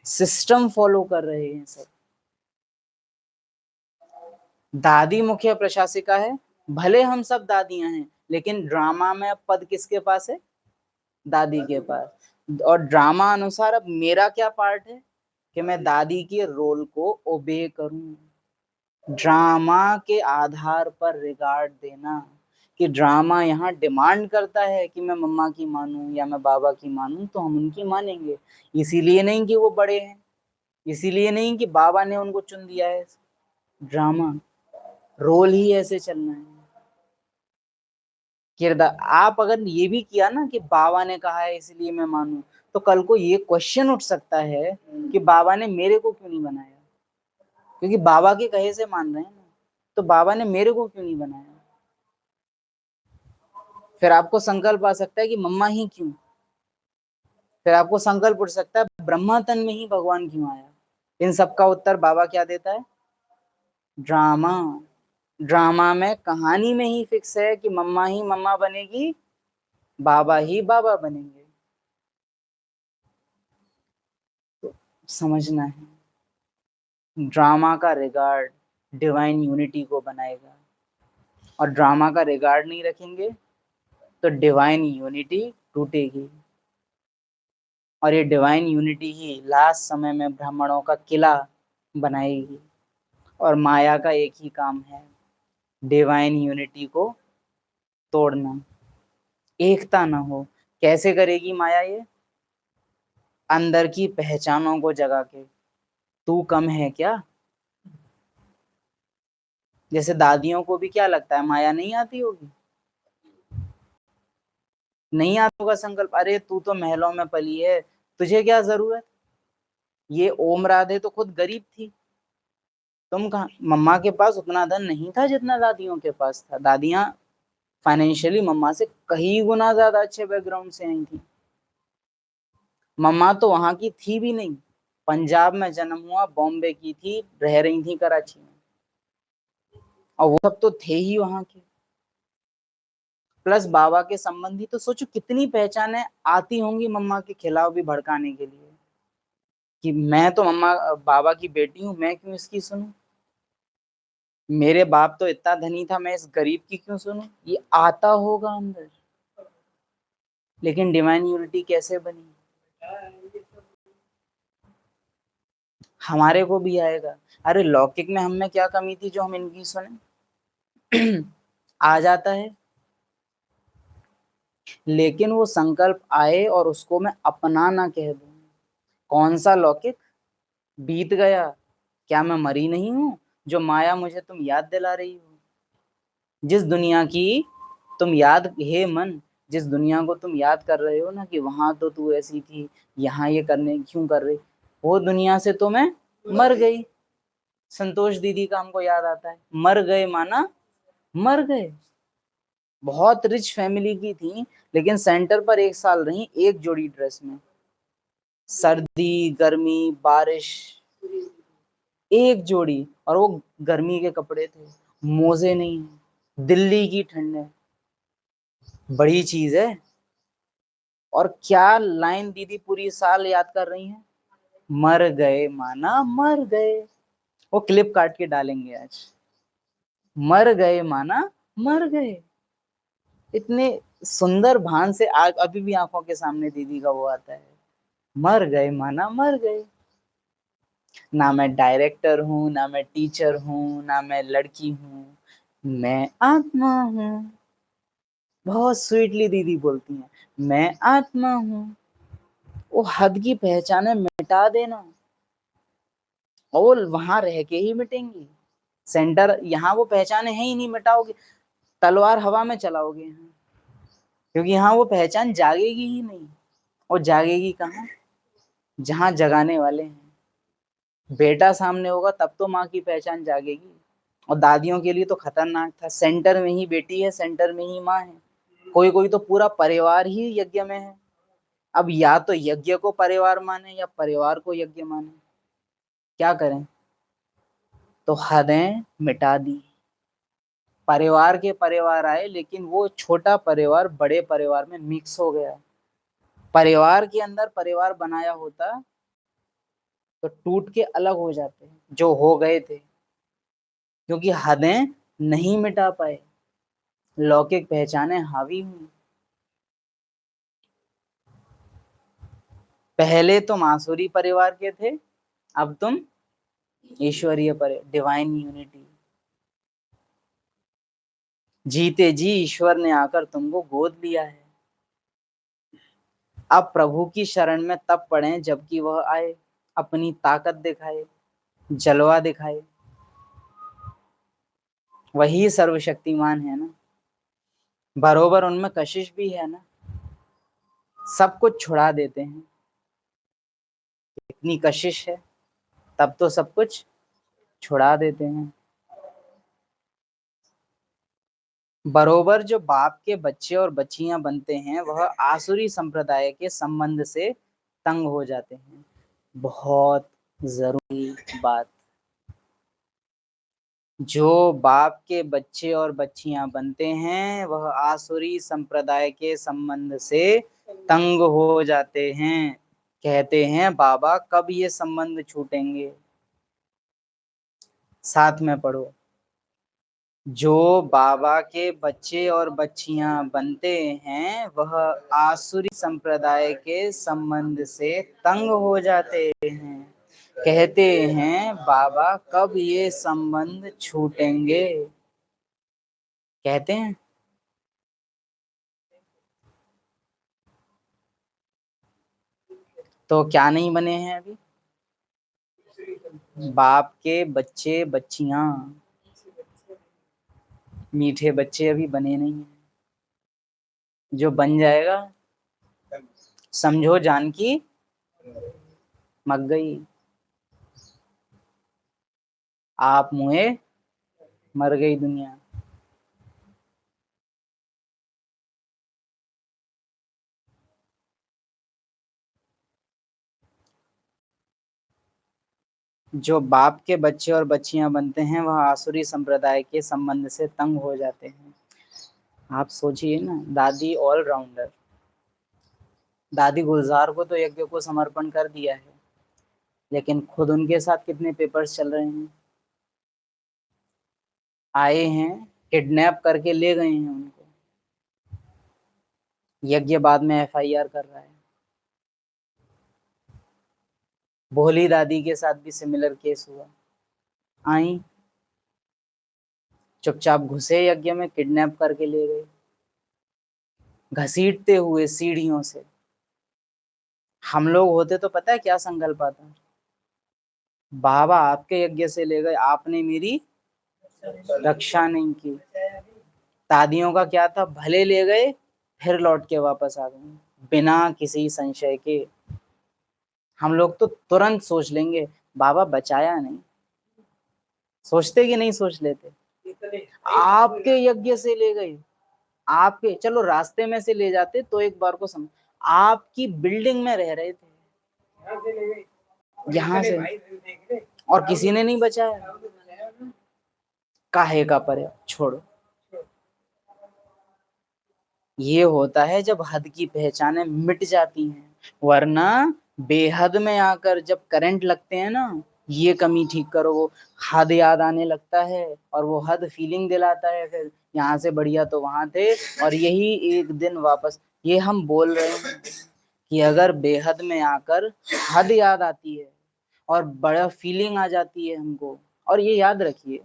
सिस्टम फॉलो कर रहे हैं सब। दादी मुख्य प्रशासिका है, भले हम सब दादियां हैं, लेकिन ड्रामा में अब पद किसके पास है? दादी के पास। और ड्रामा अनुसार अब मेरा क्या पार्ट है कि मैं दादी के रोल को ओबे करूं। ड्रामा के आधार पर रिगार्ड देना कि ड्रामा यहाँ डिमांड करता है कि मैं मम्मा की मानूं या मैं बाबा की मानूं, तो हम उनकी मानेंगे। इसीलिए नहीं कि वो बड़े हैं, इसीलिए नहीं कि बाबा ने उनको चुन दिया है। ड्रामा रोल ही ऐसे चलना है। किरदार आप अगर ये भी किया ना कि बाबा ने कहा है इसलिए मैं मानूं, तो कल को ये क्वेश्चन उठ सकता है कि बाबा ने मेरे को क्यों नहीं बनाया, क्योंकि बाबा के कहे से मान रहे हैं ना, तो बाबा ने मेरे को क्यों नहीं बनाया। फिर आपको संकल्प आ सकता है कि मम्मा ही क्यों। फिर आपको संकल्प उठ सकता है ब्रह्मा तन में ही भगवान क्यों आया। इन सबका उत्तर बाबा क्या देता है? ड्रामा। ड्रामा में कहानी में ही फिक्स है कि मम्मा ही मम्मा बनेगी, बाबा ही बाबा बनेंगे। तो समझना है, ड्रामा का रिगार्ड डिवाइन यूनिटी को बनाएगा, और ड्रामा का रिगार्ड नहीं रखेंगे तो डिवाइन यूनिटी टूटेगी। और ये डिवाइन यूनिटी ही लास्ट समय में ब्राह्मणों का किला बनाएगी। और माया का एक ही काम है, डिवाइन यूनिटी को तोड़ना, एकता ना हो। कैसे करेगी माया ये? अंदर की पहचानों को जगा के। तू कम है क्या? जैसे दादियों को भी क्या लगता है, माया नहीं आती होगी, नहीं आता होगा संकल्प, अरे तू तो महलों में पली है, तुझे क्या जरूरत। ये ओम राधे तो खुद गरीब थी, तुम कहा। मम्मा के पास उतना धन नहीं था जितना दादियों के पास था। दादियां फाइनेंशियली मम्मा से कई गुना ज्यादा अच्छे बैकग्राउंड से आई थी। मम्मा तो वहां की थी भी नहीं, पंजाब में जन्म हुआ, बॉम्बे की थी, रह रही थी कराची में, और वो सब तो थे ही वहां के। प्लस बाबा के संबंधी तो सोचो कितनी पहचाने आती होंगी मम्मा के खिलाफ भी भड़काने के लिए, कि मैं तो मम्मा बाबा की बेटी हूं, मैं क्यों इसकी सुनूं, मेरे बाप तो इतना धनी था, मैं इस गरीब की क्यों सुनूं। ये आता होगा अंदर। लेकिन डिवाइन यूनिटी कैसे बनी? हमारे को भी आएगा। अरे लौकिक में हम में क्या कमी थी जो हम इनकी सुने? आ जाता है। लेकिन वो संकल्प आए और उसको मैं अपना ना कह दूं। कौन सा लौकिक? बीत गया, क्या मैं मरी नहीं हूं? जो माया मुझे तुम याद दिला रही हो, जिस दुनिया की तुम याद, हे मन, जिस दुनिया को तुम याद कर रहे हो ना कि वहां तो तू ऐसी थी, यहाँ ये करने क्यों कर रही, वो दुनिया से तो मैं मर गई। संतोष दीदी का हमको याद आता है, मर गए माना मर गए। बहुत रिच फैमिली की थी, लेकिन सेंटर पर 1 साल रही एक जोड़ी ड्रेस में, सर्दी गर्मी बारिश एक जोड़ी, और वो गर्मी के कपड़े थे, मोजे नहीं है, दिल्ली की ठंड है, बड़ी चीज है। और क्या लाइन दीदी पूरी साल याद कर रही हैं, मर गए माना मर गए। वो क्लिप काट के डालेंगे आज, मर गए माना मर गए। इतने सुंदर भान से आज अभी भी आंखों के सामने दीदी का वो आता है, मर गए माना मर गए। ना मैं डायरेक्टर हूँ, ना मैं टीचर हूँ, ना मैं लड़की हूँ, मैं आत्मा हूँ। बहुत स्वीटली दीदी बोलती हैं, मैं आत्मा हूँ। वो हद की पहचाने मिटा देना, और वहां रह के ही मिटेंगी। सेंटर यहाँ वो पहचाने है ही नहीं, मिटाओगे तलवार हवा में चलाओगे यहाँ, क्योंकि यहाँ वो पहचान जागेगी ही नहीं। और जागेगी कहाँ, जहाँ जगाने वाले हैं। बेटा सामने होगा तब तो माँ की पहचान जागेगी। और दादियों के लिए तो खतरनाक था, सेंटर में ही बेटी है, सेंटर में ही माँ है। कोई कोई तो पूरा परिवार ही यज्ञ में है। अब या तो यज्ञ को परिवार माने या परिवार को यज्ञ माने, क्या करें। तो हदें मिटा दी, परिवार के परिवार आए, लेकिन वो छोटा परिवार बड़े परिवार में मिक्स हो गया। परिवार के अंदर परिवार बनाया होता तो टूट के अलग हो जाते, जो हो गए थे, क्योंकि हदें नहीं मिटा पाए, लौकिक पहचाने हावी हुई। पहले तुम आसुरी परिवार के थे, अब तुम ईश्वरीय परिवार, डिवाइन यूनिटी। जीते जी ईश्वर ने आकर तुमको गोद लिया है। अब प्रभु की शरण में तब पड़े जबकि वह आए, अपनी ताकत दिखाए, जलवा दिखाए। वही सर्वशक्तिमान है ना, बरोबर उनमें कशिश भी है ना। सब कुछ छुड़ा देते हैं, इतनी कशिश है तब तो सब कुछ छुड़ा देते हैं। बरोबर जो बाप के बच्चे और बच्चियां बनते हैं, वह आसुरी संप्रदाय के संबंध से तंग हो जाते हैं। बहुत जरूरी बात, जो बाप के बच्चे और बच्चियां बनते हैं, वह आसुरी संप्रदाय के संबंध से तंग हो जाते हैं। कहते हैं बाबा कब ये संबंध छूटेंगे। साथ में पढ़ो, जो बाबा के बच्चे और बच्चियां बनते हैं, वह आसुरी संप्रदाय के संबंध से तंग हो जाते हैं। कहते हैं बाबा कब ये संबंध छूटेंगे। कहते हैं। तो क्या नहीं बने हैं अभी, बाप के बच्चे बच्चियां, मीठे बच्चे अभी बने नहीं हैं। जो बन जाएगा, समझो जानकी मग गई, आप मुए मर गई दुनिया। जो बाप के बच्चे और बच्चियां बनते हैं, वह आसुरी संप्रदाय के संबंध से तंग हो जाते हैं। आप सोचिए ना, दादी ऑलराउंडर, दादी गुलजार को तो यज्ञ को समर्पण कर दिया है, लेकिन खुद उनके साथ कितने पेपर्स चल रहे हैं। आए हैं, किडनैप करके ले गए हैं उनको, यज्ञ बाद में एफआईआर कर रहा है। भोली दादी के साथ भी सिमिलर केस हुआ, आई चुपचाप घुसे यज्ञ में, किडनैप करके ले गए, घसीटते हुए सीढ़ियों से। हम लोग होते तो पता है क्या संकल्प आता, बाबा आपके यज्ञ से ले गए, आपने मेरी रक्षा नहीं की। दादियों का क्या था, भले ले गए फिर लौट के वापस आ गए बिना किसी संशय के। हम लोग तो तुरंत सोच लेंगे बाबा बचाया नहीं, सोचते कि नहीं सोच लेते? आपके यज्ञ से ले गए, आपके, चलो रास्ते में से ले जाते तो एक बार को समझ, आपकी बिल्डिंग में रह रहे थे, यहाँ से, और किसी ने नहीं बचाया। काहे का पर, छोड़ो। ये होता है जब हद की पहचानें मिट जाती हैं, वरना बेहद में आकर जब करंट लगते हैं ना, ये कमी ठीक करो, वो हद याद आने लगता है और वो हद फीलिंग दिलाता है, फिर यहाँ से बढ़िया तो वहां थे, और यही एक दिन वापस। ये हम बोल रहे हैं कि अगर बेहद में आकर हद याद आती है और बड़ा फीलिंग आ जाती है हमको, और ये याद रखिए,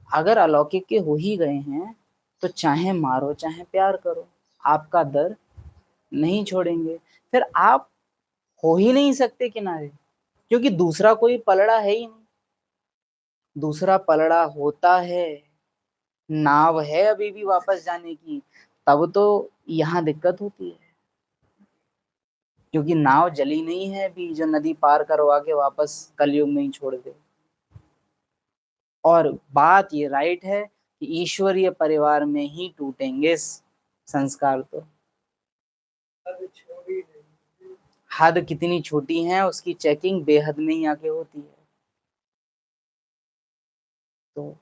अगर अलौकिक के हो ही गए हैं तो चाहे मारो चाहे प्यार करो, आपका दर नहीं छोड़ेंगे। फिर आप हो ही नहीं सकते किनारे, क्योंकि दूसरा कोई पलड़ा है ही नहीं। दूसरा पलड़ा होता है, नाव है अभी भी वापस जाने की, तब तो यहाँ दिक्कत होती है, क्योंकि नाव जली नहीं है अभी जो नदी पार करवा के वापस कलयुग में ही छोड़ दे। और बात ये राइट है कि ईश्वरीय परिवार में ही टूटेंगे संस्कार तो। हद कितनी छोटी है उसकी चेकिंग बेहद में ही आके होती है। तो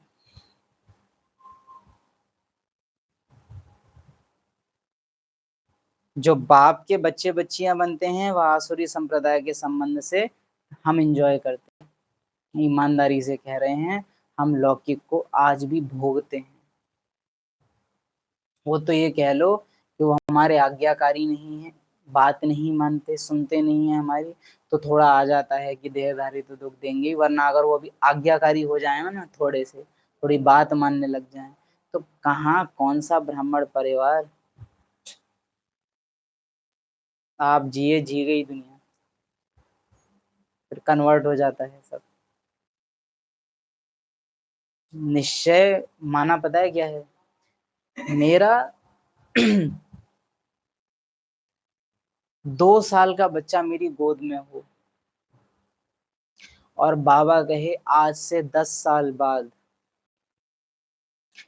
जो बाप के बच्चे बच्चियां बनते हैं वह आसुरी संप्रदाय के संबंध से हम एंजॉय करते हैं, ईमानदारी से कह रहे हैं, हम लौकिक को आज भी भोगते हैं। वो तो ये कह लो कि वो हमारे आज्ञाकारी नहीं है, बात नहीं मानते, सुनते नहीं है हमारी, तो थोड़ा आ जाता है कि देहधारी तो दुख देंगे, वरना अगर वो भी आज्ञाकारी हो जाए ना, थोड़े से थोड़ी बात मानने लग जाए, तो कहाँ कौन सा ब्राह्मण परिवार, आप जिए जी गई दुनिया, फिर कन्वर्ट हो जाता है सब। निश्चय माना पता है क्या है मेरा? 2 साल का बच्चा मेरी गोद में हो और बाबा कहे आज से 10 साल बाद,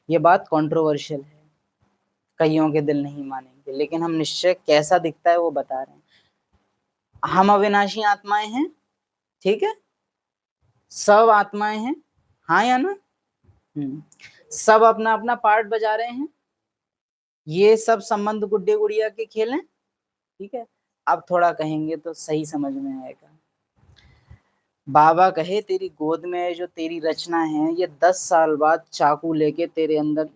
ये बात कंट्रोवर्शियल है, कईयों के दिल नहीं मानेंगे, लेकिन हम निश्चय कैसा दिखता है वो बता रहे हैं। हम अविनाशी आत्माएं हैं, ठीक है, सब आत्माएं हैं, हाँ या ना? सब अपना अपना पार्ट बजा रहे हैं, ये सब संबंध गुड्डे गुड़िया के खेल हैं, ठीक है। अब थोड़ा कहेंगे तो सही समझ में आएगा। बाबा कहे तेरी गोद में जो तेरी रचना है ये 10 साल बाद चाकू लेके तेरे अंदर,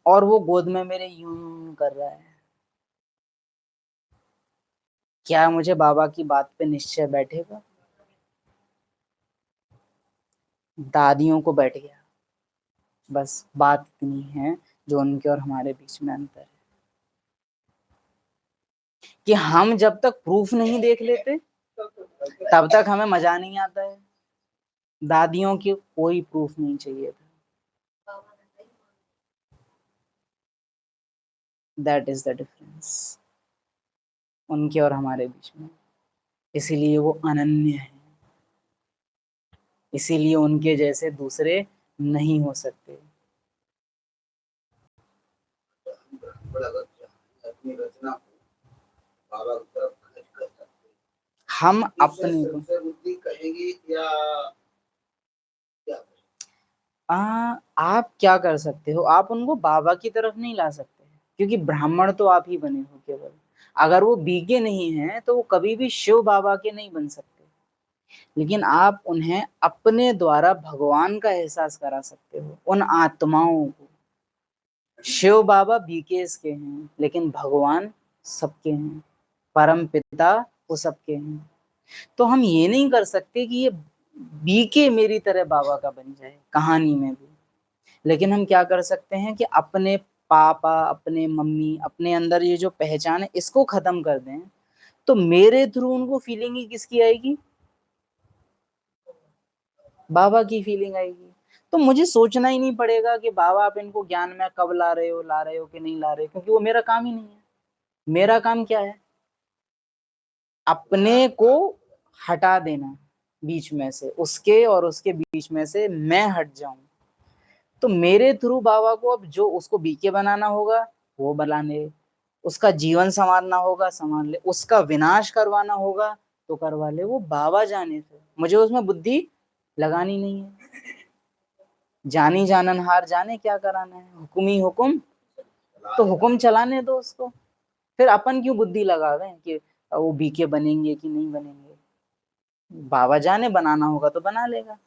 और वो गोद में मेरे यूं कर रहा है, क्या मुझे बाबा की बात पे निश्चय बैठेगा? दादियों को बैठ गया। बस बात इतनी है जो उनके और हमारे बीच में अंतर है, कि हम जब तक प्रूफ नहीं देख लेते तब तक हमें मजा नहीं आता है। दादियों की कोई प्रूफ नहीं चाहिए था। दैट इज द डिफरेंस उनके और हमारे बीच में, इसीलिए वो अनन्य है, इसीलिए उनके जैसे दूसरे नहीं हो सकते। अपनी रचना को बाबा की तरफ खर्च कर सकते, हम अपने बुद्धि कहेगी या क्या? आप क्या कर सकते हो, आप उनको बाबा की तरफ नहीं ला सकते, क्योंकि ब्राह्मण तो आप ही बने हो केवल। अगर वो बीके नहीं हैं तो वो कभी भी शिव बाबा के नहीं बन सकते, लेकिन आप उन्हें अपने द्वारा भगवान का एहसास करा सकते हो, उन आत्माओं को। शिव बाबा बीकेस के हैं, लेकिन भगवान सबके हैं, परम पिता वो सबके हैं। तो हम ये नहीं कर सकते कि ये बीके मेरी तरह बाबा का बन जाए कहानी में भी, लेकिन हम क्या कर सकते हैं कि अपने पापा, अपने मम्मी, अपने अंदर ये जो पहचान है इसको खत्म कर दें, तो मेरे थ्रू उनको फीलिंग ही किसकी आएगी? बाबा की फीलिंग आएगी। तो मुझे सोचना ही नहीं पड़ेगा कि बाबा आप इनको ज्ञान में कब ला रहे हो कि नहीं ला रहे, क्योंकि वो मेरा काम ही नहीं है। मेरा काम क्या है? अपने को हटा देना, बीच में से, उसके और उसके बीच में से मैं हट जाऊं, तो मेरे थ्रू बाबा को अब जो उसको बीके बनाना होगा वो बना ले, उसका जीवन संवारना होगा संभाल ले, उसका विनाश करवाना होगा तो करवा ले, वो बाबा जाने, से मुझे उसमें बुद्धि लगानी नहीं है। जानी जानन हार जाने क्या कराना है, हुक्म ही हुक्म, तो हुक्म चलाने दो उसको। फिर अपन क्यों बुद्धि लगावे कि वो बीके बनेंगे कि नहीं बनेंगे, बाबा जाने, बनाना होगा तो बना लेगा।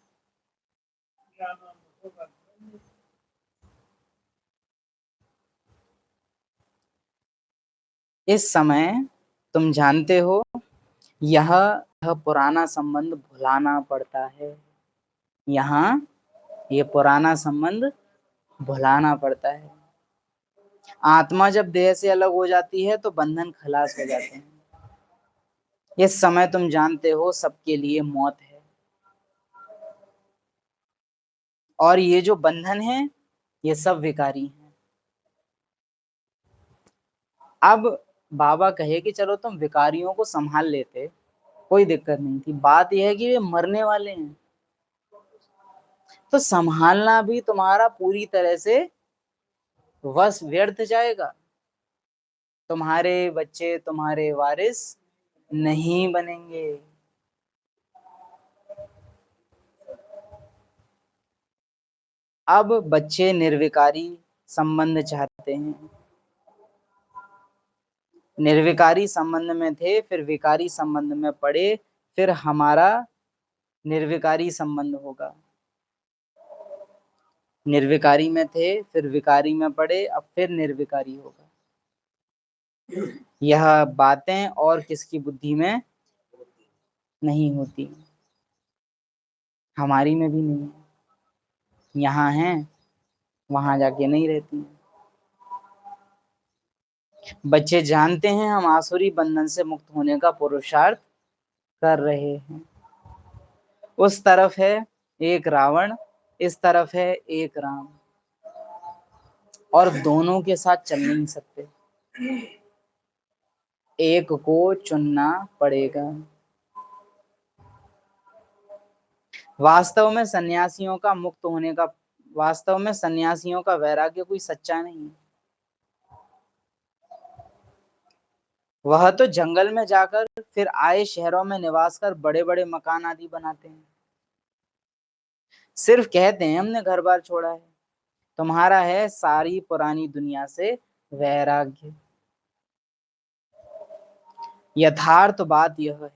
इस समय तुम जानते हो, यह पुराना संबंध भुलाना पड़ता है, यहाँ ये पुराना संबंध भुलाना पड़ता है। आत्मा जब देह से अलग हो जाती है तो बंधन खलास हो जाते हैं। इस समय तुम जानते हो सबके लिए मौत है, और ये जो बंधन है ये सब विकारी हैं। अब बाबा कहे कि चलो तुम विकारियों को संभाल लेते, कोई दिक्कत नहीं थी, बात यह है कि वे मरने वाले हैं, तो संभालना भी तुम्हारा पूरी तरह से वश व्यर्थ जाएगा, तुम्हारे बच्चे तुम्हारे वारिस नहीं बनेंगे। अब बच्चे निर्विकारी संबंध चाहते हैं, निर्विकारी संबंध में थे, फिर विकारी संबंध में पड़े, फिर हमारा निर्विकारी संबंध होगा। निर्विकारी में थे, फिर विकारी में पड़े, अब फिर निर्विकारी होगा। यह बातें और किसकी बुद्धि में नहीं होती, हमारी में भी नहीं, यहाँ है वहां जाके नहीं रहती। बच्चे जानते हैं हम आसुरी बंधन से मुक्त होने का पुरुषार्थ कर रहे हैं। उस तरफ है एक रावण, इस तरफ है एक राम, और दोनों के साथ चल नहीं सकते, एक को चुनना पड़ेगा। वास्तव में सन्यासियों का मुक्त होने का, वास्तव में सन्यासियों का वैराग्य कोई सच्चा नहीं है। वह तो जंगल में जाकर फिर आए शहरों में निवास कर बड़े बड़े मकान आदि बनाते हैं, सिर्फ कहते हैं हमने घर बार छोड़ा है। तुम्हारा है सारी पुरानी दुनिया से वैराग्य। यथार्थ बात यह है,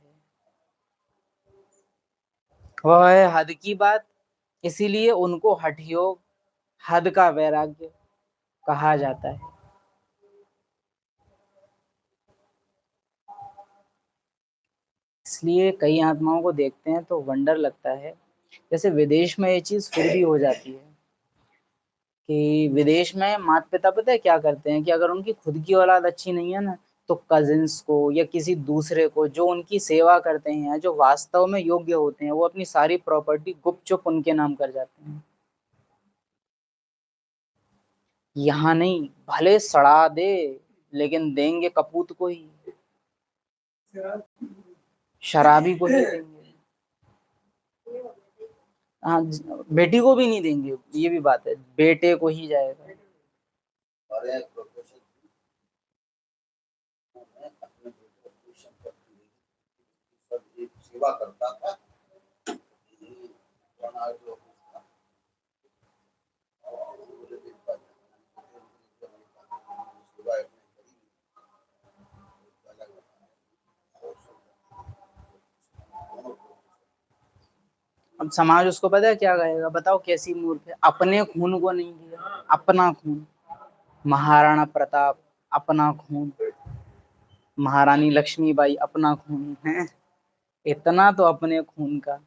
वह है हद की बात, इसीलिए उनको हठ योग, हद का वैराग्य कहा जाता है। इसलिए कई आत्माओं को देखते हैं तो वंडर लगता है, जैसे विदेश में ये चीज फिर भी हो जाती है कि विदेश में माता पिता पता है क्या करते हैं कि अगर उनकी खुद की औलाद अच्छी नहीं है ना, तो कजिन्स को या किसी दूसरे को जो उनकी सेवा करते हैं, जो वास्तव में योग्य होते हैं, वो अपनी सारी प्रॉपर्टी गुपचुप उनके नाम कर जाते हैं। यहाँ नहीं, भले सड़ा दे लेकिन देंगे कपूत को ही, शराबी को ही देंगे। हाँ, बेटी को भी नहीं देंगे, ये भी बात है, बेटे को ही जाएगा।
सेवा करता था,
अब समाज उसको पता है क्या कहेगा, बताओ कैसी मूर्ख है, अपने खून को नहीं दिया, अपना खून, महाराणा प्रताप अपना खून, महारानी लक्ष्मीबाई अपना खून है, इतना तो अपने खून का।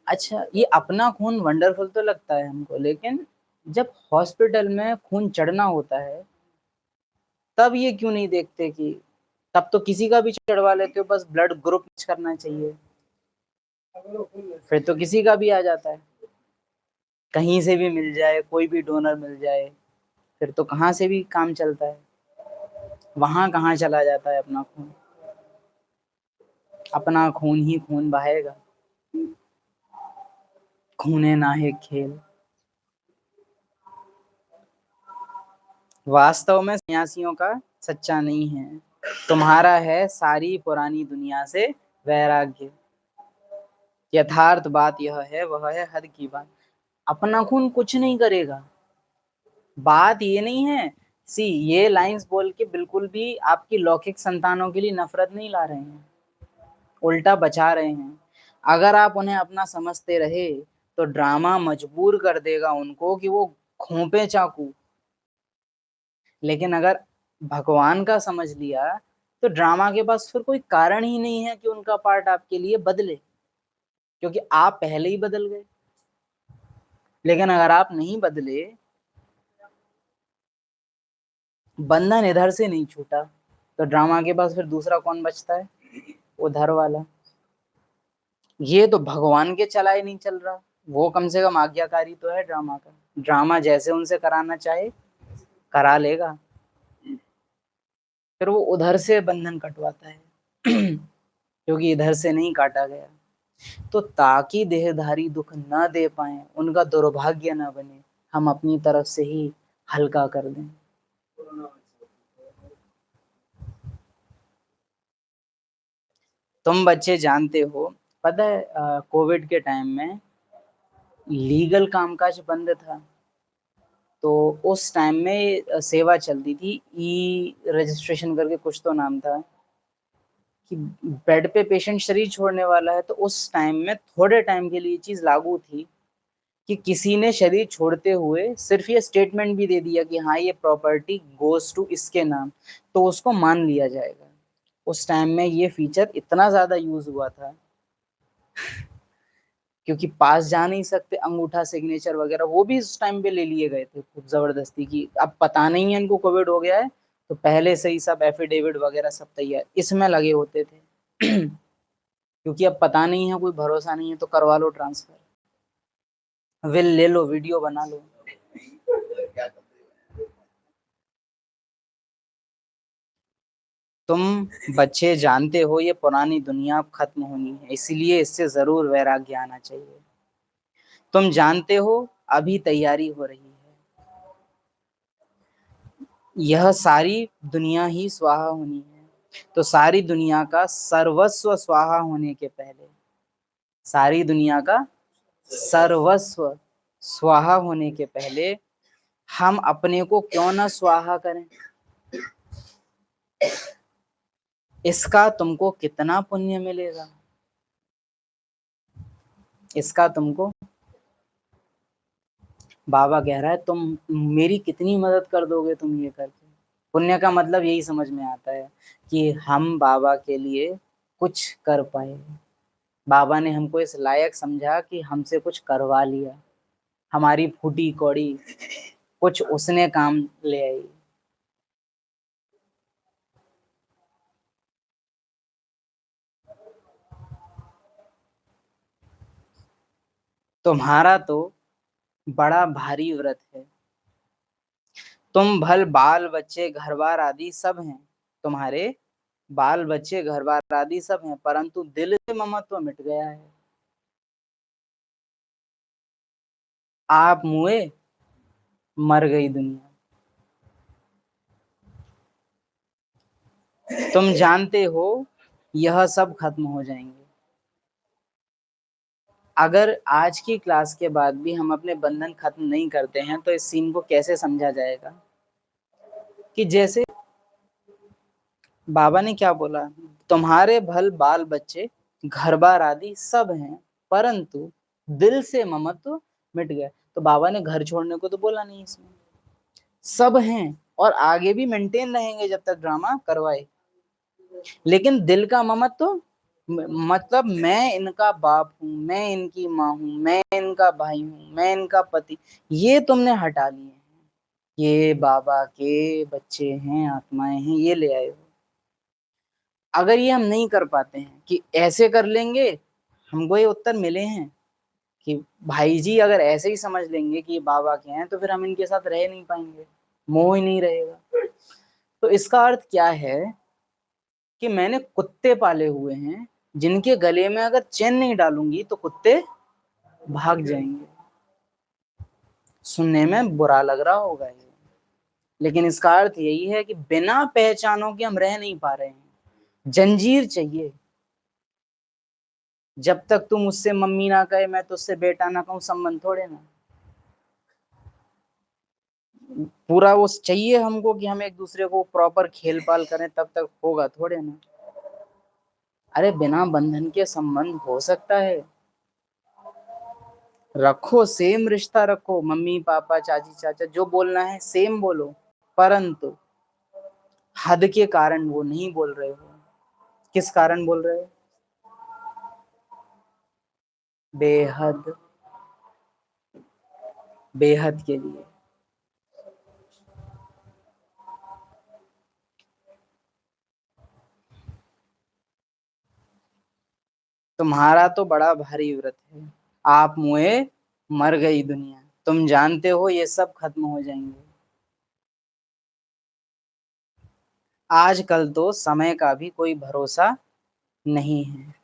अच्छा, ये अपना खून वंडरफुल तो लगता है हमको, लेकिन जब हॉस्पिटल में खून चढ़ना होता है तब ये क्यों नहीं देखते कि तब तो किसी का भी चढ़वा लेते हो, बस ब्लड ग्रुप मैच करना चाहिए, फिर तो किसी का भी आ जाता है, कहीं से भी मिल जाए, कोई भी डोनर मिल जाए, फिर तो कहाँ से भी काम चलता है, वहां कहाँ चला जाता है अपना खून। अपना खून ही खून बहाएगा, खूने नाहे खेल। वास्तव में सन्यासियों का सच्चा नहीं है, तुम्हारा है सारी पुरानी दुनिया से वैराग्य। यथार्थ बात यह है, वह है हद की बात। अपना खून कुछ नहीं करेगा। बात ये नहीं है, सी ये लाइंस बोल के बिल्कुल भी आपकी लौकिक संतानों के लिए नफरत नहीं ला रहे हैं, उल्टा बचा रहे हैं। अगर आप उन्हें अपना समझते रहे तो ड्रामा मजबूर कर देगा उनको कि वो खोपे चाकू। लेकिन अगर भगवान का समझ लिया तो ड्रामा के पास फिर कोई कारण ही नहीं है कि उनका पार्ट आपके लिए बदले, क्योंकि आप पहले ही बदल गए। लेकिन अगर आप नहीं बदले, बंधन इधर से नहीं छूटा, तो ड्रामा के पास फिर दूसरा कौन बचता है? उधर वाला। ये तो भगवान के चला ही नहीं चल रहा, वो कम से कम आज्ञाकारी तो है ड्रामा का। ड्रामा जैसे उनसे कराना चाहे करा लेगा, फिर वो उधर से बंधन कटवाता है क्योंकि इधर से नहीं काटा गया। तो ताकि देहधारी दुख न दे पाए, उनका दुर्भाग्य न बने, हम अपनी तरफ से ही हल्का कर दें। तुम बच्चे जानते हो, पता है कोविड के टाइम में लीगल कामकाज बंद था, तो उस टाइम में सेवा चलती थी, ई रजिस्ट्रेशन करके कुछ तो नाम था, कि बेड पे पेशेंट शरीर छोड़ने वाला है, तो उस टाइम में थोड़े टाइम के लिए चीज लागू थी कि किसी ने शरीर छोड़ते हुए सिर्फ ये स्टेटमेंट भी दे दिया कि हाँ ये प्रॉपर्टी गोज टू इसके नाम, तो उसको मान लिया जाएगा। उस टाइम में ये फीचर इतना ज्यादा यूज हुआ था, क्योंकि पास जा नहीं सकते, अंगूठा सिग्नेचर वगैरह वो भी उस टाइम पे ले लिए गए थे खूब जबरदस्ती की। अब पता नहीं है इनको कोविड हो गया है, तो पहले से ही सब एफिडेविट वगैरह सब तैयार इसमें लगे होते थे क्योंकि अब पता नहीं है, कोई भरोसा नहीं है, तो करवा लो transfer, will lay low, video बना लो। तुम बच्चे जानते हो ये पुरानी दुनिया अब खत्म होनी है, इसलिए इससे जरूर वैराग्य आना चाहिए। तुम जानते हो अभी तैयारी हो रही है, यह सारी दुनिया ही स्वाहा होनी है। तो सारी दुनिया का सर्वस्व स्वाहा होने के पहले, सारी दुनिया का सर्वस्व स्वाहा होने के पहले हम अपने को क्यों ना स्वाहा करें? इसका तुमको कितना पुण्य मिलेगा, इसका तुमको। बाबा कह रहा है तुम मेरी कितनी मदद कर दोगे तुम ये करके। पुण्य का मतलब यही समझ में आता है कि हम बाबा के लिए कुछ कर पाए, बाबा ने हमको इस लायक समझा कि हमसे कुछ करवा लिया, हमारी फूटी कौड़ी कुछ उसने काम ले आई। तुम्हारा तो बड़ा भारी व्रत है, तुम भल बाल बच्चे घर बार आदि सब हैं, तुम्हारे बाल बच्चे घर बार आदि सब हैं, परंतु दिल से ममत्व मिट गया है। आप मुए, मर गई दुनिया। तुम जानते हो यह सब खत्म हो जाएंगे। अगर आज की क्लास के बाद भी हम अपने बंधन खत्म नहीं करते हैं, तो इस सीन को कैसे समझा जाएगा कि जैसे बाबा ने क्या बोला, तुम्हारे भल बाल बच्चे घर बार आदि सब हैं, परंतु दिल से ममत्व मिट गया। तो बाबा ने घर छोड़ने को तो बोला नहीं इसमें, सब हैं और आगे भी मेंटेन रहेंगे जब तक ड्रामा करवाए, लेकिन दिल का ममत्व मतलब मैं इनका बाप हूँ, मैं इनकी माँ हूँ, मैं इनका भाई हूँ, मैं इनका पति, ये तुमने हटा लिए हैं। ये बाबा के बच्चे हैं, आत्माएं हैं, ये ले आए हो। अगर ये हम नहीं कर पाते हैं कि ऐसे कर लेंगे, हमको ये उत्तर मिले हैं कि भाई जी अगर ऐसे ही समझ लेंगे कि ये बाबा के हैं, तो फिर हम इनके साथ रह नहीं पाएंगे, मोह ही नहीं रहेगा। तो इसका अर्थ क्या है कि मैंने कुत्ते पाले हुए हैं जिनके गले में अगर चेन नहीं डालूंगी तो कुत्ते भाग जाएंगे। सुनने में बुरा लग रहा होगा ये, लेकिन इसका अर्थ यही है कि बिना पहचानों के हम रह नहीं पा रहे हैं। जंजीर चाहिए। जब तक तुम उससे मम्मी ना कहे, मैं तुझसे बेटा ना कहूं, संबंध थोड़े ना। पूरा वो चाहिए हमको कि हम एक दूसरे को प्रॉपर खेल पाल करें, तब तक होगा थोड़े ना। अरे बिना बंधन के संबंध हो सकता है? रखो, सेम रिश्ता रखो, मम्मी पापा चाची चाचा जो बोलना है सेम बोलो, परंतु हद के कारण वो नहीं बोल रहे हो। किस कारण बोल रहे हो? बेहद, बेहद के लिए। तुम्हारा तो बड़ा भारी व्रत है। आप मुए, मर गई दुनिया। तुम जानते हो ये सब खत्म हो जाएंगे। आजकल तो समय का भी कोई भरोसा नहीं है।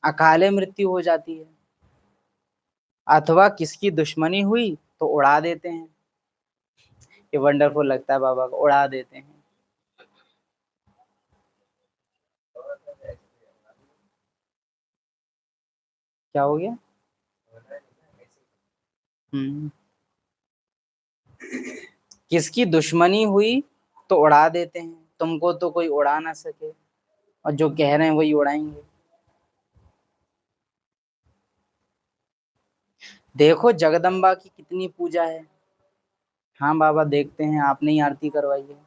अकाले मृत्यु हो जाती है, अथवा किसकी दुश्मनी हुई तो उड़ा देते हैं। ये वंडरफुल लगता है बाबा को, उड़ा देते हैं। क्या हो गया? हम्म। किसकी दुश्मनी हुई तो उड़ा देते हैं। तुमको तो कोई उड़ा ना सके, और जो कह रहे हैं वही उड़ाएंगे। देखो जगदम्बा की कितनी पूजा है। हाँ बाबा देखते हैं, आपने ही आरती करवाई है।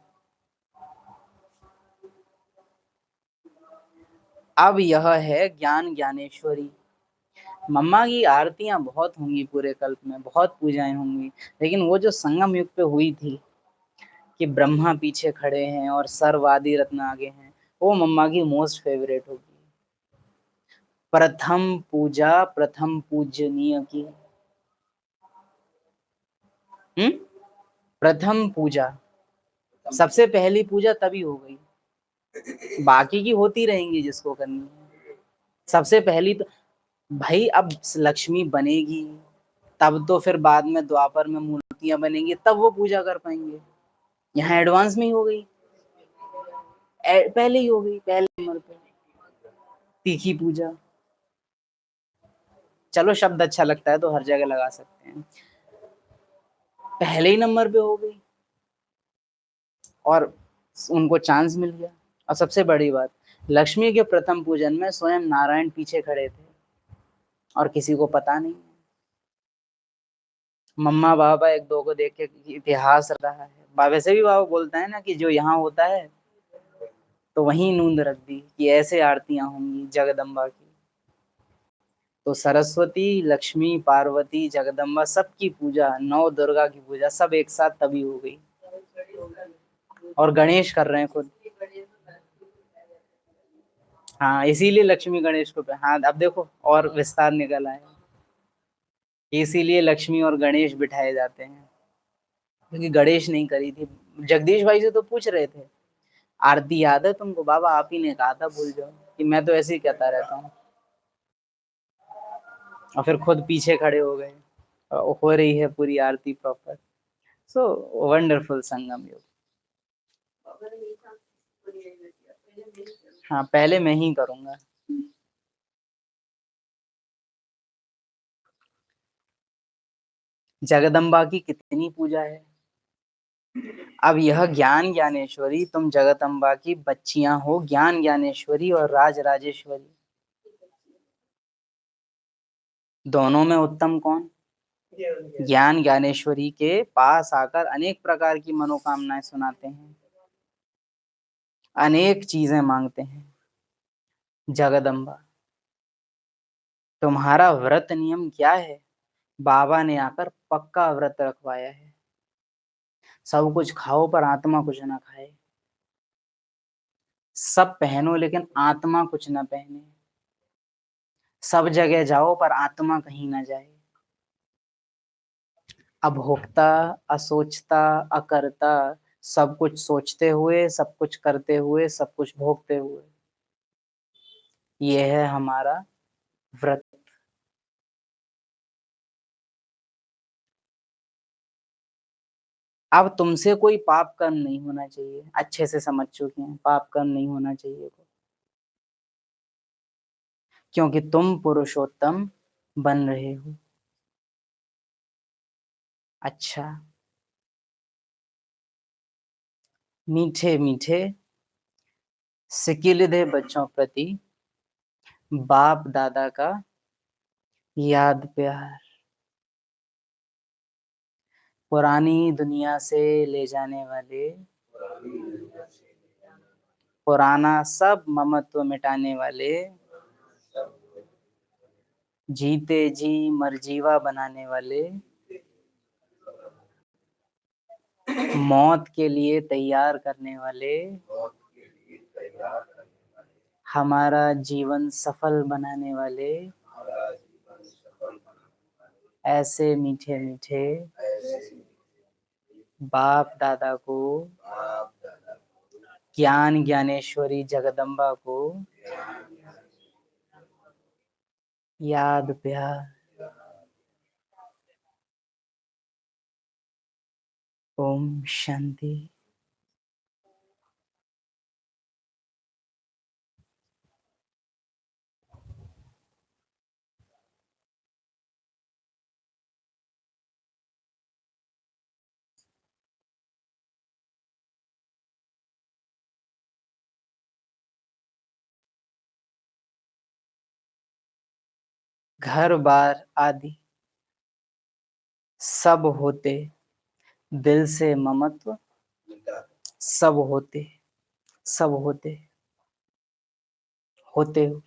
अब यह है ज्ञान ज्ञानेश्वरी। मम्मा की आरतियां बहुत होंगी पूरे कल्प में, बहुत पूजाएं होंगी, लेकिन वो जो संगम युग पे हुई थी कि ब्रह्मा पीछे खड़े हैं और सर्ववादी रत्न आगे हैं, वो मम्मा की मोस्ट फेवरेट होगी। प्रथम पूजा प्रथम पूजनीय की। हम्म। प्रथम पूजा, सबसे पहली पूजा तभी हो गई, बाकी की होती रहेंगी जिसको करनी है। सबसे पहली तो भाई, अब लक्ष्मी बनेगी तब तो फिर बाद में द्वापर में मूर्तियां बनेंगी, तब वो पूजा कर पाएंगे। यहाँ एडवांस में ही हो गई, पहले ही हो गई, पहले नंबर पे तीखी पूजा। चलो शब्द अच्छा लगता है तो हर जगह लगा सकते हैं। पहले ही नंबर पे हो गई और उनको चांस मिल गया। और सबसे बड़ी बात, लक्ष्मी के प्रथम पूजन में स्वयं नारायण पीछे खड़े थे और किसी को पता नहीं। मम्मा बाबा एक दो को देख के इतिहास रहा है। वैसे भी बाबा बोलता है ना कि जो यहाँ होता है, तो वहीं नूंद रख दी कि ऐसे आरतियां होंगी जगदम्बा की। तो सरस्वती, लक्ष्मी, पार्वती, जगदम्बा सबकी पूजा, नौ दुर्गा की पूजा सब एक साथ तभी हो गई। और गणेश कर रहे हैं खुद। हाँ इसीलिए लक्ष्मी गणेश को, हाँ अब देखो और विस्तार निकल आया। इसीलिए लक्ष्मी और गणेश बिठाए जाते हैं, क्योंकि गणेश नहीं करी थी। जगदीश भाई से तो पूछ रहे थे, आरती याद है तुमको? बाबा आप ही ने कहा था भूल जाओ, कि मैं तो ऐसे ही कहता रहता हूँ। और फिर खुद पीछे खड़े हो गए। हो रही है पूरी आरती प्रॉपर। सो वंडरफुल संगम योग। हाँ पहले मैं ही करूंगा। जगदम्बा की कितनी पूजा है। अब यह ज्ञान ज्ञानेश्वरी, तुम जगदम्बा की बच्चियां हो, ज्ञान ज्ञानेश्वरी और राज राजेश्वरी। दोनों में उत्तम कौन? ज्ञान ज्ञानेश्वरी के पास आकर अनेक प्रकार की मनोकामनाएं सुनाते हैं, अनेक चीजें मांगते हैं। जगदम्बा, तुम्हारा व्रत नियम क्या है? बाबा ने आकर पक्का व्रत रखवाया है। सब कुछ खाओ पर आत्मा कुछ ना खाए। सब पहनो लेकिन आत्मा कुछ ना पहने। सब जगह जाओ पर आत्मा कहीं ना जाए। अभोक्ता, असोचता, अकर्ता, सब कुछ सोचते हुए, सब कुछ करते हुए, सब कुछ भोगते हुए। ये है हमारा व्रत। अब तुमसे कोई पाप कर्म नहीं होना चाहिए, अच्छे से समझ चुके हैं, पाप कर्म नहीं होना चाहिए, क्योंकि तुम पुरुषोत्तम बन रहे हो। अच्छा, मीठे मीठे सिकिलधे बच्चों प्रति बाप दादा का याद प्यार, पुरानी दुनिया से ले जाने वाले, पुराना सब ममत्व मिटाने वाले, जीते जी मरजीवा बनाने वाले, मौत के लिए तैयार करने वाले, हमारा जीवन सफल बनाने वाले, ऐसे मीठे मीठे बाप दादा को, ज्ञान ज्ञानेश्वरी जगदम्बा को याद प्यार। ओम शांति। घर बार आदि सब होते, दिल से ममत्व सब होते, सब होते, होते हुए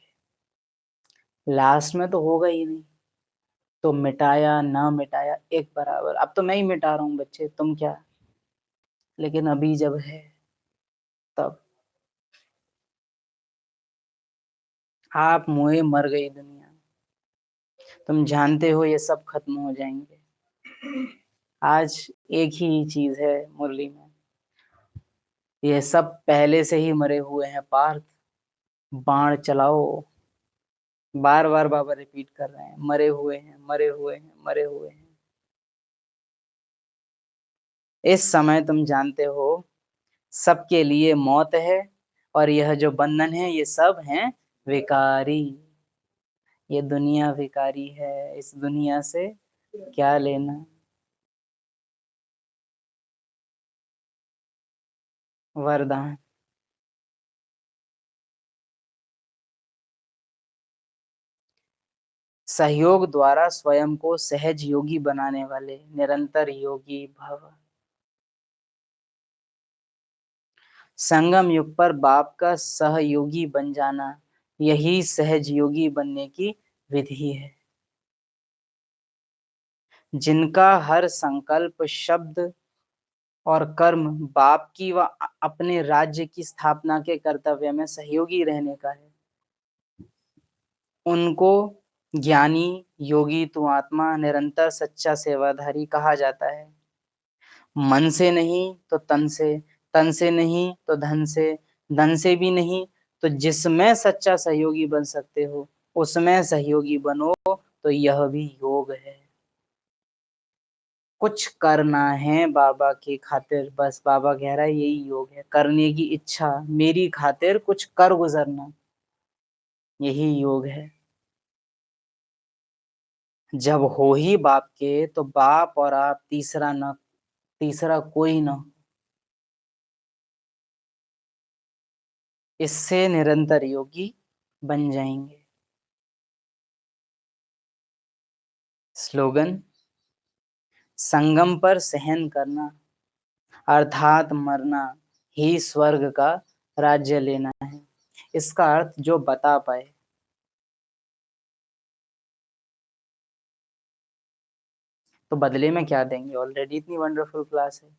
लास्ट में तो होगा ही नहीं, तो मिटाया ना मिटाया एक बराबर। अब तो मैं ही मिटा रहा हूँ बच्चे, तुम क्या, लेकिन अभी जब है तब। आप मोए मर गई दुनिया, तुम जानते हो ये सब खत्म हो जाएंगे। आज एक ही चीज है मुरली में, ये सब पहले से ही मरे हुए हैं पार्थ, बाण चलाओ। बार बार बाबा रिपीट कर रहे हैं, मरे हुए हैं, मरे हुए हैं, मरे हुए हैं। इस समय तुम जानते हो सबके लिए मौत है, और यह जो बंधन है ये सब हैं विकारी। ये दुनिया विकारी है, इस दुनिया से क्या लेना। वरदान। सहयोग द्वारा स्वयं को सहज योगी बनाने वाले निरंतर योगी भव। संगम युग पर बाप का सहयोगी बन जाना, यही सहज योगी बनने की विधि है। जिनका हर संकल्प शब्द और कर्म बाप की व अपने राज्य की स्थापना के कर्तव्य में सहयोगी रहने का है, उनको ज्ञानी योगी तू आत्मा निरंतर सच्चा सेवाधारी कहा जाता है। मन से नहीं तो तन से, तन से नहीं तो धन से, धन से भी नहीं तो जिसमें सच्चा सहयोगी बन सकते हो उसमें सहयोगी बनो, तो यह भी योग है। कुछ करना है बाबा की खातिर, बस बाबा कह रहा है यही योग है। करने की इच्छा, मेरी खातिर कुछ कर गुजरना, यही योग है। जब हो ही बाप के तो बाप और आप तीसरा न, तीसरा कोई ना। इससे निरंतर योगी बन जाएंगे। स्लोगन। संगम पर सहन करना अर्थात मरना ही स्वर्ग का राज्य लेना है। इसका अर्थ जो बता पाए। तो बदले में क्या देंगे, ऑलरेडी इतनी वंडरफुल क्लास है।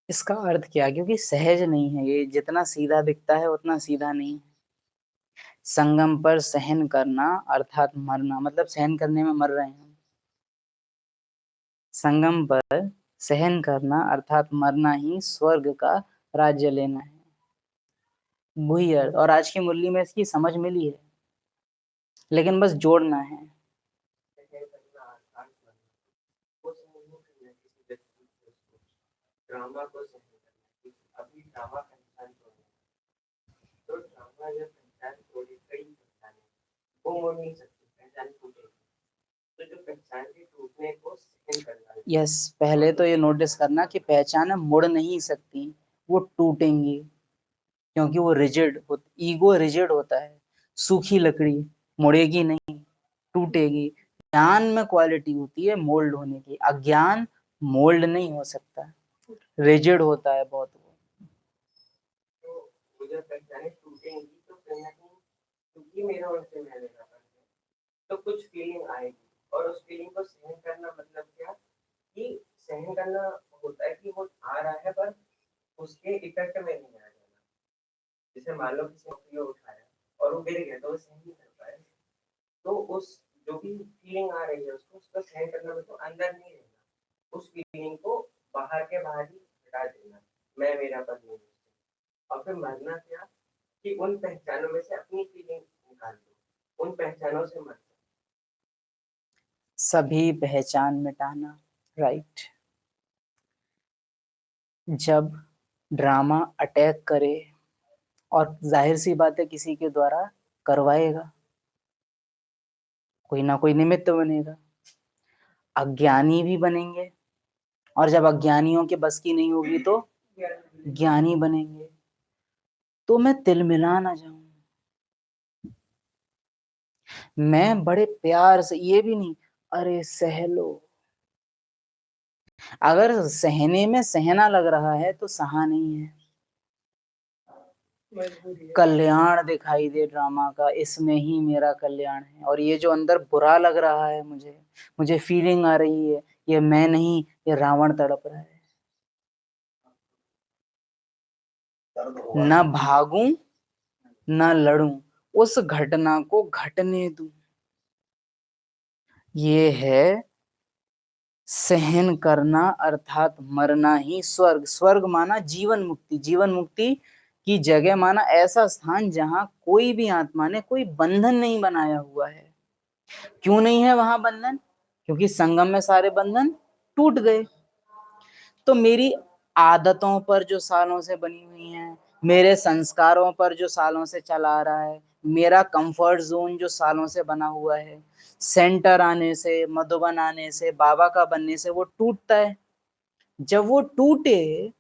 इसका अर्थ क्या? क्योंकि सहज नहीं है ये, जितना सीधा दिखता है उतना सीधा नहीं है। संगम पर सहन करना अर्थात मरना, मतलब सहन करने में मर रहे हैं। संगम पर सहन करना अर्थात मरना ही स्वर्ग का राज्य लेना है। वही अर्थ, और आज की मुरली में इसकी समझ मिली है, लेकिन बस जोड़ना है।
ड्रामा को सहन करना, अभी ड्रामा का इंसान तो ड्रामा जब पहचान थोड़ी कई पहचाने वो मोड़ नहीं सकती, पहचान टूटेगी। तो जो पहचान के टूटने को सहन करना है।
यस, पहले तो ये नोटिस करना कि पहचान मुड़ नहीं सकती, वो टूटेंगी, क्योंकि वो रिजिड, ईगो रिजिड होता है, सूखी लकड़ी, मुड़ेगी नहीं, टूटेगी। ज्ञान में क्वालिटी होती है मोल्ड होने की, अज्ञान मोल्ड नहीं हो सकता, रिजिड होता है बहुत।
तो जब पहचाने टूटेंगी तो कहीं ना कहीं, क्योंकि मेरा उनसे मैं लेना तो कुछ फीलिंग आएगी, और उस फीलिंग को सहन करना मतलब क्या कि सहन करना होता है कि वो आ रहा है पर उसके इफेक्ट में नहीं आ जाना। जैसे मान लो किसी ने उठाया और वो गिर गया तो वो सहन नहीं कर पाए, तो उस जो भी फीलिंग आ रही है उसको सहन करना मतलब अंदर नहीं रहना, उस फीलिंग को बाहर के बाहर ही हटा देना, मैं मेरा पर नहीं। और फिर मरना क्या कि उन पहचानों में से अपनी फीलिंग निकाल दो, उन पहचानों से मत।
सभी पहचान मिटाना, राइट। जब ड्रामा अटैक करे, और जाहिर सी बात है किसी के द्वारा करवाएगा, कोई ना कोई निमित्त बनेगा, अज्ञानी भी बनेंगे, और जब अज्ञानियों के बस की नहीं होगी तो ज्ञानी बनेंगे। तो मैं तिलमिला ना जाऊं, मैं बड़े प्यार से, ये भी नहीं अरे सह लो, अगर सहने में सहना लग रहा है तो सहा नहीं है। कल्याण दिखाई दे ड्रामा का, इसमें ही मेरा कल्याण है, और ये जो अंदर बुरा लग रहा है मुझे, मुझे फीलिंग आ रही है, ये मैं नहीं, ये रावण तड़प रहा है। न भागूं न लड़ूं, उस घटना को घटने दूं, ये है सहन करना अर्थात मरना ही स्वर्ग। स्वर्ग माना जीवन मुक्ति, जीवन मुक्ति की जगह माना ऐसा स्थान जहां कोई भी आत्मा ने कोई बंधन नहीं बनाया हुआ है। क्यों नहीं है वहां बंधन? क्योंकि संगम में सारे बंधन टूट गए। तो मेरी आदतों पर जो सालों से बनी हुई हैं, मेरे संस्कारों पर जो सालों से चला आ रहा है, मेरा कंफर्ट जोन जो सालों से बना हुआ है, सेंटर आने से, मधुबन आने से, बाबा का बनने से वो टूटता है। जब वो टूटे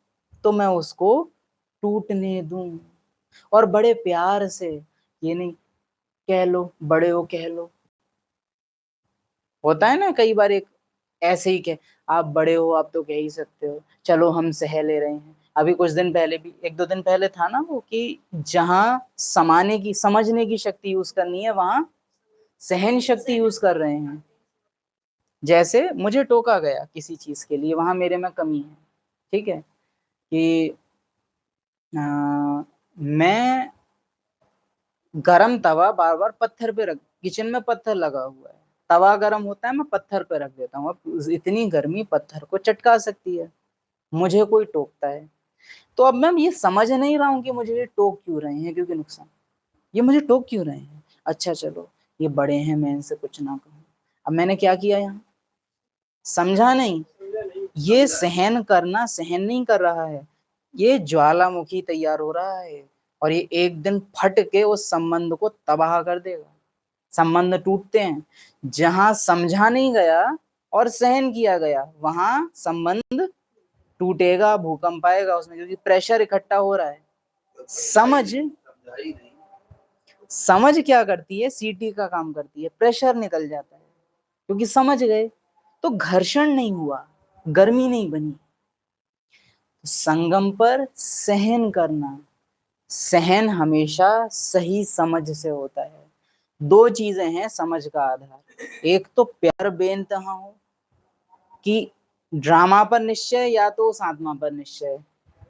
तो मैं उसको टूटने दूं, और बड़े प्यार से, ये नहीं कह लो बड़े हो कह लो, होता है ना कई बार, एक ऐसे ही कह, आप बड़े हो आप तो कह ही सकते हो, चलो हम सह ले रहे हैं। अभी कुछ दिन पहले भी, एक दो दिन पहले था ना वो, कि जहां समाने की, समझने की शक्ति यूज करनी है वहां सहन शक्ति यूज कर रहे हैं। जैसे मुझे टोका गया किसी चीज के लिए, वहां मेरे में कमी है, ठीक है, कि मैं गरम तवा बार बार पत्थर पे रख, किचन में पत्थर लगा हुआ है, तवा गरम होता है, मैं पत्थर पे रख देता हूँ, अब इतनी गर्मी पत्थर को चटका सकती है, मुझे कोई टोकता है, तो अब मैं ये समझ नहीं रहा हूँ कि मुझे ये टोक क्यों रहे हैं, क्योंकि नुकसान, ये मुझे टोक क्यों रहे हैं, अच्छा चलो ये बड़े हैं, मैं इनसे कुछ ना कहूँ। अब मैंने क्या किया यहाँ, समझा नहीं, ये सहन करना सहन नहीं कर रहा है, ये ज्वालामुखी तैयार हो रहा है, और ये एक दिन फट के उस संबंध को तबाह कर देगा। संबंध टूटते हैं, जहां समझा नहीं गया और सहन किया गया वहां संबंध टूटेगा, भूकंप आएगा उसमें, क्योंकि प्रेशर इकट्ठा हो रहा है। समझ, समझ क्या करती है, सीटी का काम करती है, प्रेशर निकल जाता है, क्योंकि समझ गए तो घर्षण नहीं हुआ, गर्मी नहीं बनी। संगम पर सहन करना, सहन हमेशा सही समझ से होता है। दो चीजें हैं समझ का आधार, एक तो प्यार बेनतहा हो, कि ड्रामा पर निश्चय या तो उस आत्मा पर निश्चय,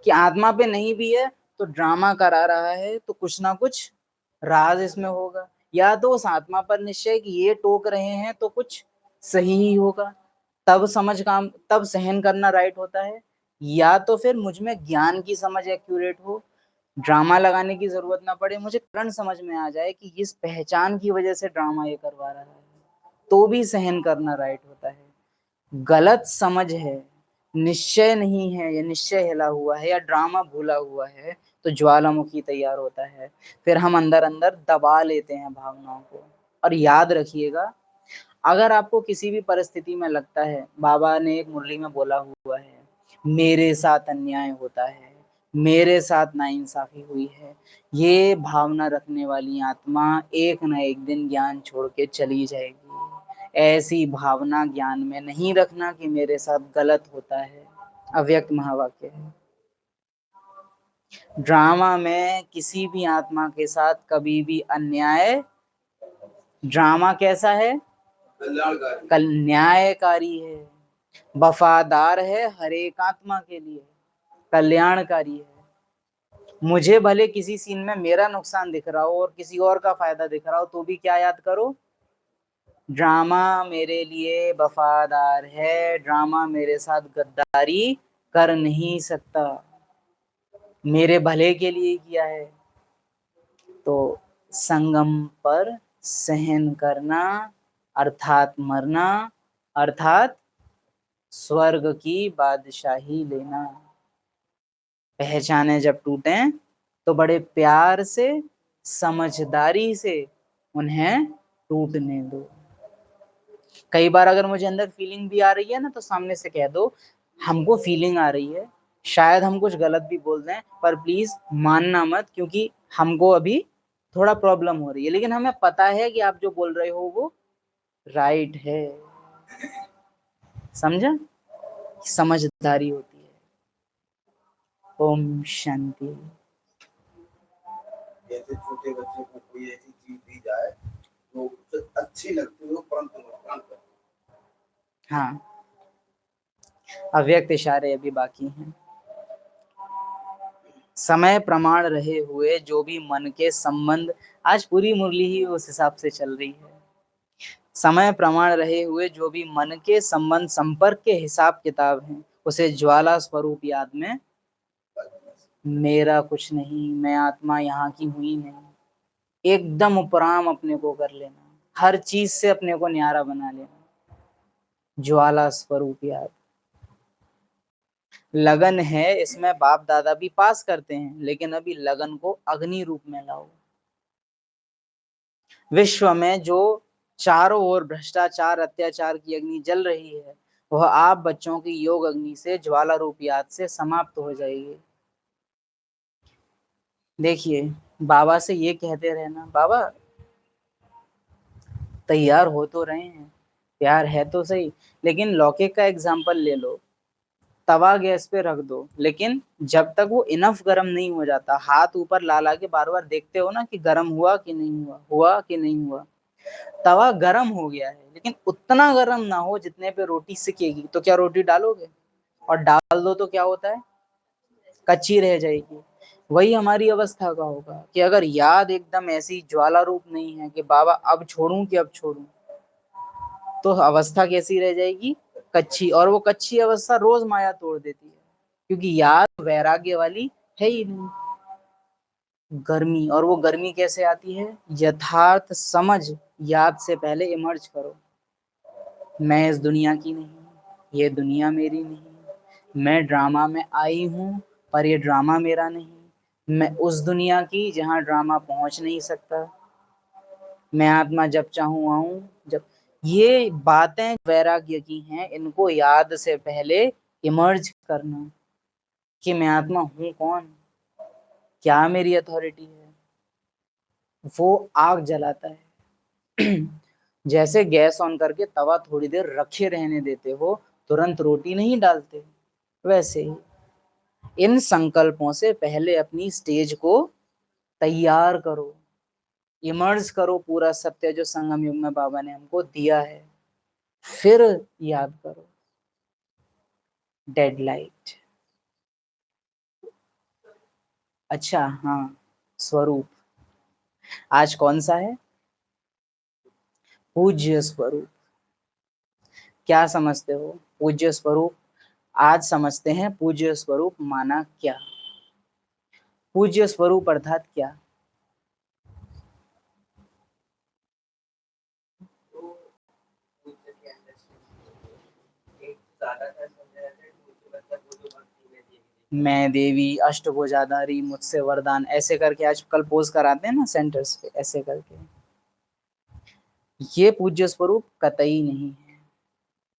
कि आत्मा पे नहीं भी है तो ड्रामा करा रहा है, तो कुछ ना कुछ राज इसमें होगा, या तो उस आत्मा पर निश्चय कि ये टोक रहे हैं तो कुछ सही ही होगा, तब सहन करना राइट होता है, या तो फिर मुझ में ज्ञान की समझ एक्यूरेट हो, ड्रामा लगाने की जरूरत ना पड़े, मुझे तुरंत समझ में आ जाए कि इस पहचान की वजह से ड्रामा ये करवा रहा है, तो भी सहन करना राइट होता है। गलत समझ है, निश्चय नहीं है, या निश्चय हिला हुआ है, या ड्रामा भूला हुआ है, तो ज्वालामुखी तैयार होता है, फिर हम अंदर अंदर दबा लेते हैं भावनाओं को। और याद रखिएगा, अगर आपको किसी भी परिस्थिति में लगता है, बाबा ने एक मुरली में बोला हुआ है, मेरे साथ अन्याय होता है, मेरे साथ नाइंसाफी हुई है, ये भावना रखने वाली आत्मा एक न एक दिन ज्ञान छोड़ के चली जाएगी। ऐसी भावना ज्ञान में नहीं रखना कि मेरे साथ गलत होता है। अव्यक्त महावाक्य है। ड्रामा में किसी भी आत्मा के साथ कभी भी अन्याय, ड्रामा कैसा है? कल्याणकारी है, वफादार है हर एक आत्मा के लिए, कल्याणकारी है। मुझे भले किसी सीन में मेरा नुकसान दिख रहा हो और किसी और का फायदा दिख रहा हो, तो भी क्या याद करो? ड्रामा मेरे लिए वफादार है, ड्रामा मेरे साथ गद्दारी कर नहीं सकता, मेरे भले के लिए किया है। तो संगम पर सहन करना अर्थात मरना, अर्थात स्वर्ग की बादशाही लेना। पहचाने जब टूटे तो बड़े प्यार से, समझदारी से उन्हें टूटने दो। कई बार अगर मुझे अंदर फीलिंग भी आ रही है ना, तो सामने से कह दो, हमको फीलिंग आ रही है, शायद हम कुछ गलत भी बोल दें, पर प्लीज मानना मत, क्योंकि हमको अभी थोड़ा प्रॉब्लम हो रही है, लेकिन हमें पता है कि आप जो बोल रहे हो वो राइट है। समझा? समझदारी होती है। ओम शांति।
जैसे छोटे बच्चे को कोई ऐसी चीज दी जाए जो उसे अच्छी लगती हो परंतु नुकसान करे।
हाँ, अव्यक्त इशारे अभी बाकी हैं। समय प्रमाण रहे हुए जो भी मन के संबंध, आज पूरी मुरली ही उस हिसाब से चल रही है। समय प्रमाण रहे हुए जो भी मन के संबंध संपर्क के हिसाब किताब हैं, उसे ज्वाला स्वरूप याद में मेरा कुछ नहीं, मैं आत्मा यहाँ की हुई नहीं, एकदम उपराम अपने को कर लेना, हर चीज से अपने को न्यारा बना लेना, ज्वाला स्वरूप याद। लगन है इसमें, बाप दादा भी पास करते हैं, लेकिन अभी लगन को अग्नि रूप में लाओ। विश्व में जो चारों ओर भ्रष्टाचार अत्याचार की अग्नि जल रही है, वह आप बच्चों की योग अग्नि से, ज्वाला रूप याद से समाप्त हो जाएगी। देखिए, बाबा से ये कहते रहना, बाबा तैयार हो तो रहे हैं, प्यार है तो सही, लेकिन लौकिक का एग्जाम्पल ले लो, तवा गैस पे रख दो, लेकिन जब तक वो इनफ गर्म नहीं हो जाता, हाथ ऊपर ला ला के बार बार देखते हो ना कि गर्म हुआ कि नहीं हुआ, हुआ कि नहीं हुआ। तवा गर्म हो गया है, लेकिन उतना गर्म ना हो जितने पे रोटी सिकेगी, तो क्या रोटी डालोगे? और डाल दो तो क्या होता है? कच्ची रह जाएगी। वही हमारी अवस्था का होगा कि अगर याद एकदम ऐसी ज्वाला रूप नहीं है कि बाबा अब छोड़ूं कि अब छोड़ूं, तो अवस्था कैसी रह जाएगी? कच्ची। और वो कच्ची अवस्था रोज माया तोड़ देती है, क्योंकि याद वैराग्य वाली है ही नहीं। गर्मी, और वो गर्मी कैसे आती है? यथार्थ समझ याद से पहले इमर्ज करो। मैं इस दुनिया की नहीं, ये दुनिया मेरी नहीं, मैं ड्रामा में आई हूँ पर ये ड्रामा मेरा नहीं, मैं उस दुनिया की जहाँ ड्रामा पहुंच नहीं सकता, मैं आत्मा जब चाहूँ आऊं, जब। ये बातें वैराग्य की हैं, इनको याद से पहले इमर्ज करना कि मैं आत्मा हूँ कौन, क्या मेरी अथॉरिटी है, वो आग जलाता है। जैसे गैस ऑन करके तवा थोड़ी देर रखे रहने देते हो, तुरंत रोटी नहीं डालते, वैसे ही इन संकल्पों से पहले अपनी स्टेज को तैयार करो, इमर्ज करो पूरा सत्य जो संगम युग में बाबा ने हमको दिया है, फिर याद करो। Dead light. अच्छा हाँ, स्वरूप आज कौन सा है? पूज्य स्वरूप। क्या समझते हो पूज्य स्वरूप? आज समझते हैं पूज्य स्वरूप माना क्या। पूज्य स्वरूप अर्थात क्या?
तो पूज्य के अंदर एक ज्यादातर समझा जाता है पूज्य मतलब वो जो भक्ति में देवी
मैं देवी अष्टभुजाधारी मुझसे वरदान, ऐसे करके आजकल पोज कराते हैं ना सेंटर्स पे, ऐसे करके। ये पूज्य स्वरूप कतई नहीं है।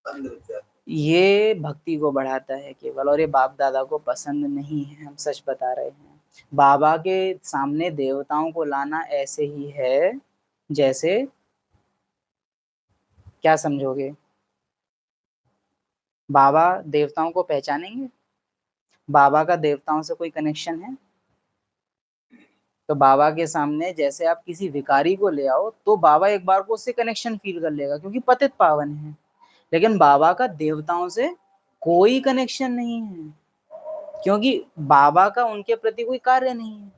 अंदर से
ये भक्ति को बढ़ाता है केवल, और ये बाप दादा को पसंद नहीं है, हम सच बता रहे हैं। बाबा के सामने देवताओं को लाना ऐसे ही है जैसे, क्या समझोगे? बाबा देवताओं को पहचानेंगे? बाबा का देवताओं से कोई कनेक्शन है? तो बाबा के सामने जैसे आप किसी भिखारी को ले आओ तो बाबा एक बार को उससे कनेक्शन फील कर लेगा क्योंकि पतित पावन है। लेकिन बाबा का देवताओं से कोई कनेक्शन नहीं है क्योंकि बाबा का उनके प्रति कोई कार्य नहीं है।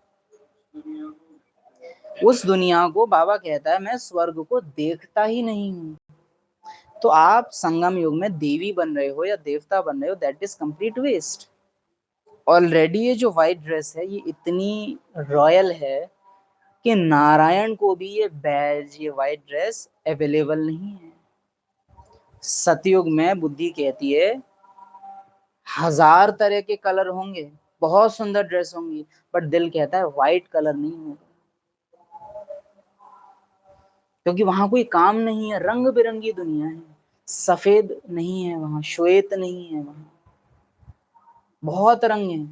उस दुनिया को बाबा कहता है मैं स्वर्ग को देखता ही नहीं हूँ। तो आप संगम युग में देवी बन रहे हो या देवता बन रहे हो, that is complete waste. Already ये जो व्हाइट ड्रेस है ये इतनी रॉयल है कि नारायण को भी ये बैज, ये व्हाइट ड्रेस अवेलेबल नहीं है। सतयुग में बुद्धि कहती है 1000 तरह के कलर होंगे, बहुत सुंदर ड्रेस होंगी, बट दिल कहता है व्हाइट कलर नहीं होगा क्योंकि वहां कोई काम नहीं है। रंग बिरंगी दुनिया है, सफेद नहीं है वहां, श्वेत नहीं है वहां, बहुत रंग है।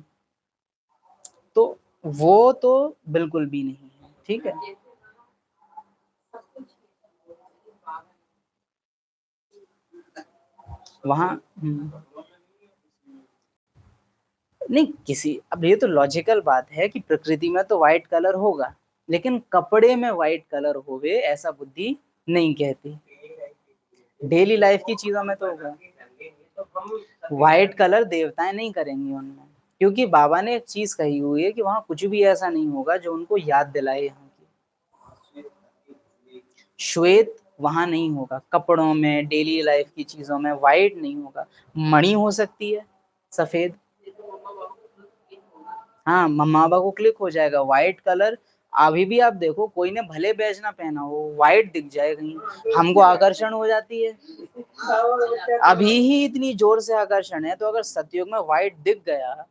तो वो तो बिल्कुल भी नहीं है, ठीक है। वहां नहीं किसी, अब ये तो लॉजिकल बात है कि प्रकृति में तो व्हाइट कलर होगा, लेकिन कपड़े में व्हाइट कलर होवे ऐसा बुद्धि नहीं कहती। डेली लाइफ की चीजों में तो होगा। व्हाइट कलर देवताएं नहीं करेंगी उनमें, क्योंकि बाबा ने एक चीज कही हुई है कि वहां कुछ भी ऐसा नहीं होगा जो उनको याद दिलाए यहाँ की। श्वेत वहां नहीं होगा, कपड़ों में डेली लाइफ की चीजों में व्हाइट नहीं होगा। मणि हो सकती है सफेद, हाँ मम्मा पापा को क्लिक हो जाएगा। व्हाइट कलर अभी भी आप देखो, कोई ने भले बैज ना पहना हो, व्हाइट दिख जाए कहीं, हमको आकर्षण हो जाती है। अभी ही इतनी जोर से आकर्षण है, तो अगर सतयुग में व्हाइट दिख गया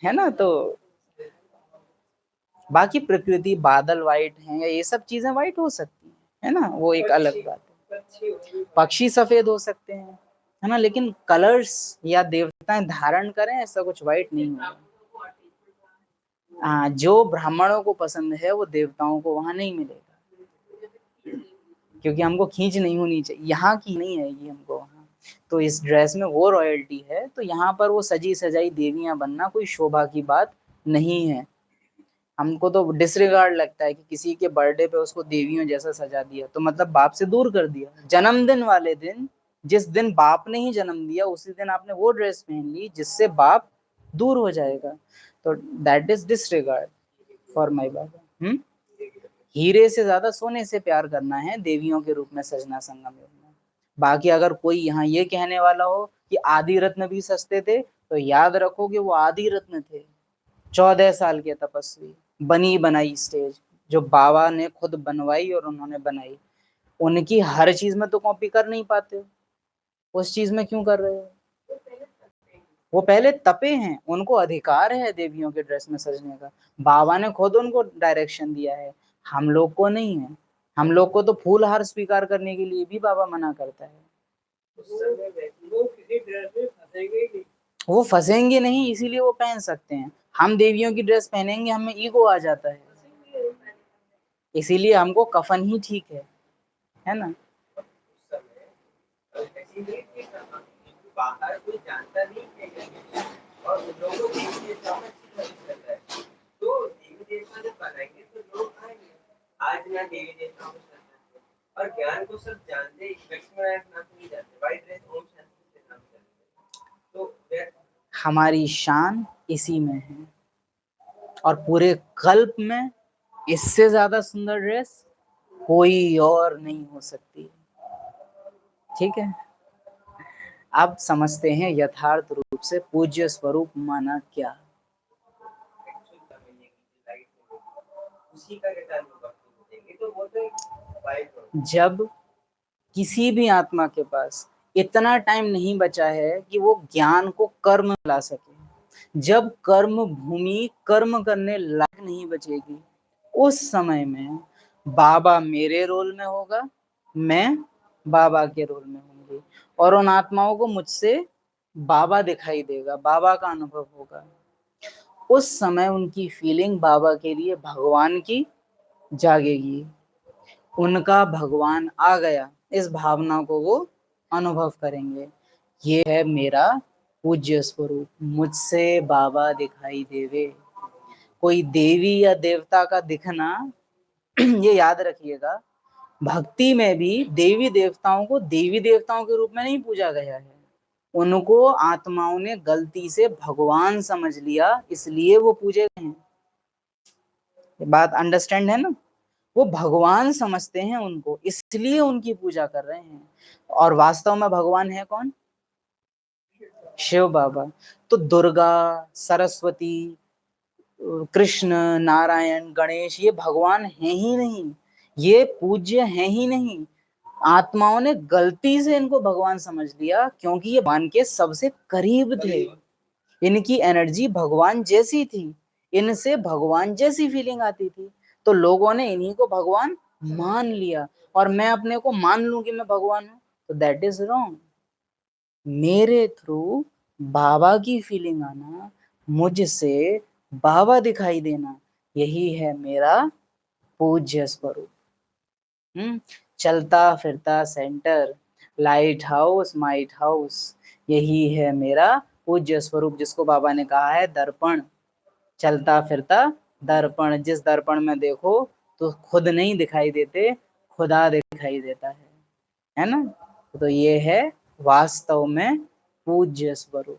है ना, तो बाकी प्रकृति बादल व्हाइट है या ये सब चीजें व्हाइट हो सकती है ना, वो एक अलग बात है। पक्षी सफेद हो सकते हैं, है ना, लेकिन कलर्स या देवताएं धारण करें ऐसा कुछ व्हाइट नहीं होगा। हाँ, जो ब्राह्मणों को पसंद है वो देवताओं को वहां नहीं मिलेगा, क्योंकि हमको खींच नहीं होनी चाहिए, यहाँ की नहीं आएगी हमको वहां। तो इस ड्रेस में वो रॉयल्टी है, तो यहाँ पर वो सजी सजाई देवियां बनना कोई शोभा की बात नहीं है। हमको तो डिसरिगार्ड लगता है कि किसी के बर्थडे पे उसको देवियों जैसा सजा दिया तो मतलब बाप से दूर कर दिया। जन्मदिन वाले दिन, जिस दिन बाप ने ही जन्म दिया उसी दिन आपने वो ड्रेस पहन ली जिससे बाप दूर हो जाएगा, तो that is disregard for my बाबा। हीरे से ज्यादा सोने से प्यार करना है देवियों के रूप में सजना संगम युग में। बाकी अगर कोई यहाँ ये कहने वाला हो कि आदि रत्न भी सस्ते थे, तो याद रखो कि वो आदि रत्न थे। 14 साल के तपस्वी, बनी बनाई स्टेज जो बाबा ने खुद बनवाई और उन्होंने बनाई, उनकी हर चीज में तो कॉपी कर नहीं पाते हो, उस चीज में क्यों कर रहे हो? वो पहले तपे हैं, उनको अधिकार है देवियों के ड्रेस में सजने का। बाबा ने खुद उनको डायरेक्शन दिया है, हम लोग को नहीं है। हम लोग को तो फूल हार स्वीकार करने के लिए भी बाबा मना करता है। वो फंसेंगे नहीं, इसीलिए वो पहन सकते हैं। हम देवियों की ड्रेस पहनेंगे, हमें ईगो आ जाता है, इसीलिए हमको कफन ही ठीक है ना।
बाहर कोई जानता नहीं है और लोगों को ये समझ करता है, तो देवी देवता जब बनाएंगे तो लोग आएंगे। आज ना देवी देवताओं को श्रद्धा है और ज्ञान को सब जानते हैं, लक्ष्मी नारायण नाम नहीं जानते, व्हाइट ड्रेस ओम शांति से नाम जानते हैं। तो
हमारी शान इसी में है और पूरे कल्प में इससे ज्यादा सुंदर ड्रेस कोई और नहीं हो सकती। ठीक है, अब समझते हैं यथार्थ रूप से पूज्य स्वरूप माना क्या।
एक्चुअल में ये लाइट उसी का रिटर्न होगा देंगे तो वो तो वाइब।
जब किसी भी आत्मा के पास इतना टाइम नहीं बचा है कि वो ज्ञान को कर्म में ला सके, जब कर्म भूमि कर्म करने लायक नहीं बचेगी, उस समय में बाबा मेरे रोल में होगा, मैं बाबा के रोल में होंगी, और उन आत्माओं को मुझसे बाबा दिखाई देगा, बाबा का अनुभव होगा। उस समय उनकी फीलिंग बाबा के लिए भगवान की जागेगी, उनका भगवान आ गया, इस भावना को वो अनुभव करेंगे। ये है मेरा पूज्य स्वरूप, मुझसे बाबा दिखाई देवे। कोई देवी या देवता का दिखना ये याद रखिएगा, भक्ति में भी देवी देवताओं को देवी देवताओं के रूप में नहीं पूजा गया है, उनको आत्माओं ने गलती से भगवान समझ लिया, इसलिए वो पूजे गए हैं। ये बात अंडरस्टैंड है ना, वो भगवान समझते हैं उनको, इसलिए उनकी पूजा कर रहे हैं। और वास्तव में भगवान है कौन? शिव बाबा। तो दुर्गा, सरस्वती, कृष्ण, नारायण, गणेश ये भगवान हैं ही नहीं, ये पूज्य हैं ही नहीं। आत्माओं ने गलती से इनको भगवान समझ लिया, क्योंकि ये भगवान के सबसे करीब थे, इनकी एनर्जी भगवान जैसी थी, इनसे भगवान जैसी फीलिंग आती थी, तो लोगों ने इन्हीं को भगवान मान लिया। और मैं अपने को मान लूं कि मैं भगवान हूं, तो दैट इज रॉन्ग। मेरे थ्रू बाबा की फीलिंग आना, मुझसे बाबा दिखाई देना, यही है मेरा पूज्य स्वरूप। चलता फिरता centre, light house, might house, यही है मेरा पूज्य स्वरूप, जिसको बाबा ने कहा है दर्पण। चलता फिरता दर्पण, जिस दर्पण में देखो तो खुद नहीं दिखाई देते, खुदा दिखाई देता है ना। तो ये है वास्तव में पूज्य स्वरूप।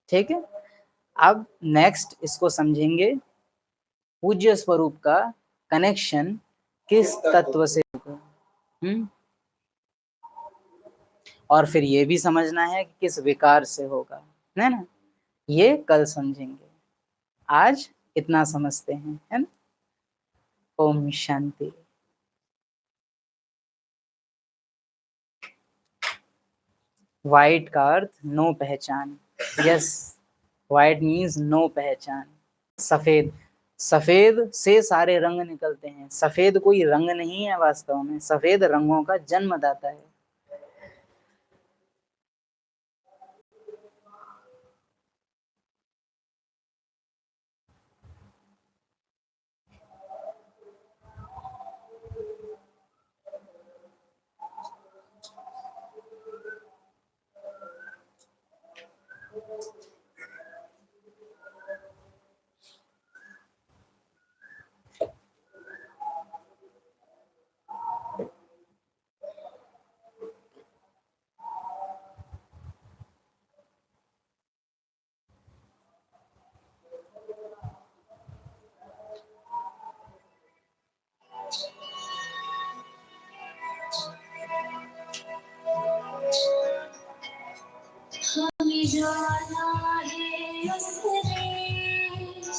ठीक है, अब नेक्स्ट इसको समझेंगे, पूज्य स्वरूप का कनेक्शन किस तत्व से होगा। और फिर ये भी समझना है कि किस विकार से होगा, है ना, ये कल समझेंगे। आज इतना समझते हैं, है ना। ओम शांति। वाइट का अर्थ नो पहचान। यस, वाइट मीन्स नो पहचान। सफेद, सफेद से सारे रंग निकलते हैं, सफेद कोई रंग नहीं है, वास्तव में सफेद रंगों का जन्मदाता है। हमें जाना है उस देश,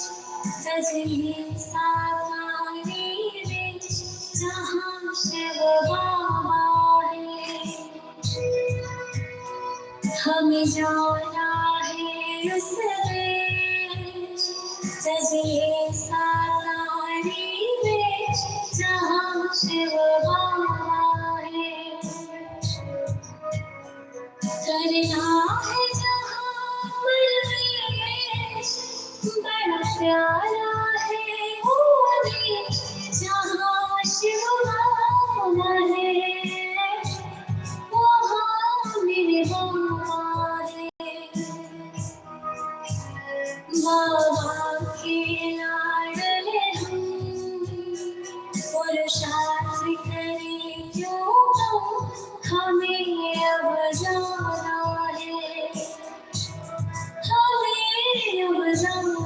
सजनी सावनी देश, जहाँ शिव बाबा है। हमें जाना है उस देश, सजनी सावनी देश, जहाँ शिव बाबा है। करना है जहाँ परवेश, बड़ा प्यारा है वो देश, जहाँ शिव बाबा है, वहाँ मेरे बाबा है। बाबा के लाडले हम, पुरुषार्थ करें क्यों हम, हमें अब जाना है, हमें अब जाना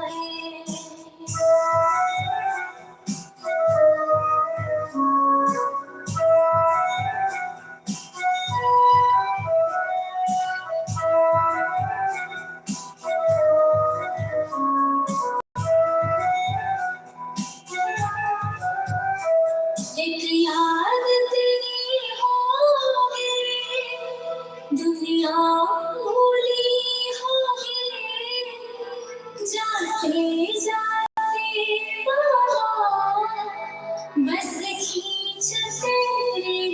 है।
जाते जाते बाबा बस खींचते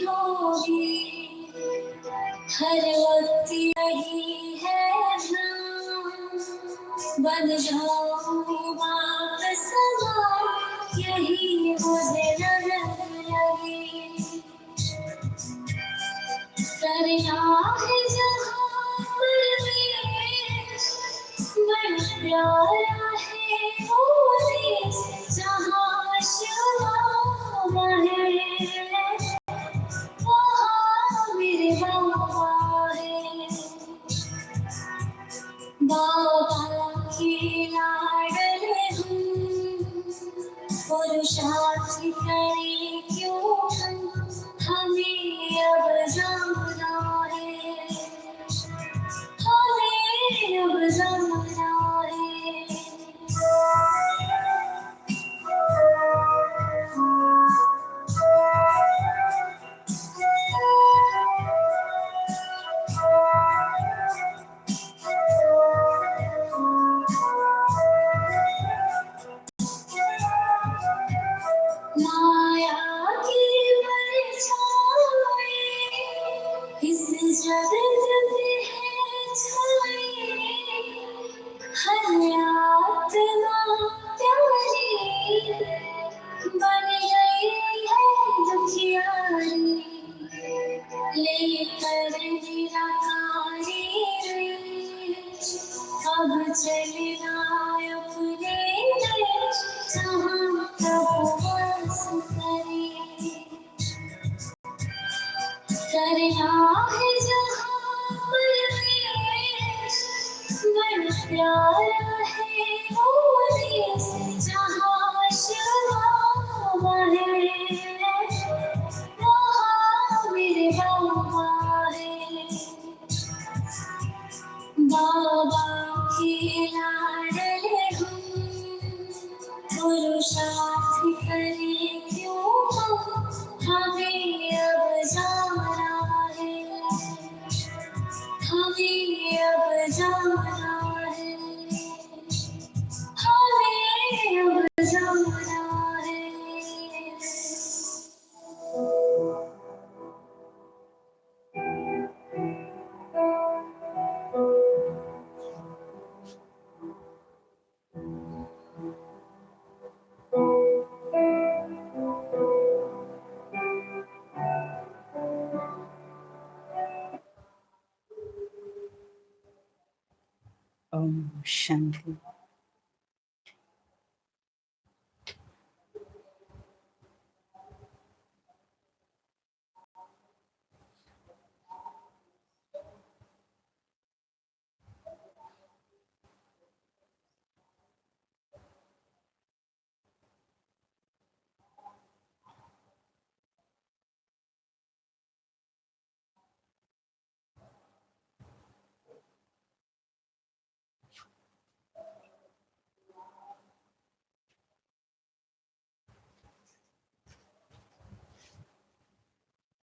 रहोगे, हर वक्त यही है भ्रम, बन जाऊं वापस यही मुझे लगे। करना है जहाँ पर भी बड़ा प्यारा है वो देश, जहाँ शिवा है वहाँ मेरे बाबा है। बाबा की लाडले हूँ, पुरुषार्थ करें क्यों हम, हमें अब जाना है, हमें अब जाना है। माया की परछाई इस जगत में है छाई, हर आत्मा प्यारी बन गई है दुखियारी, लेकर निराकारी अब चलना अपने देश, जहाँ प्रभु वास करे। करना है जहाँ परवेश, बड़ा प्यारा है वो देश, जहाँ शिवा है वहाँ मेरे बाबा है। बाबा के लाडले हम, पुरुषार्थ करें क्यों हम, हमें अब जाना है, हमें अब जाना है, हमें अब जाना है।
ओम शांति।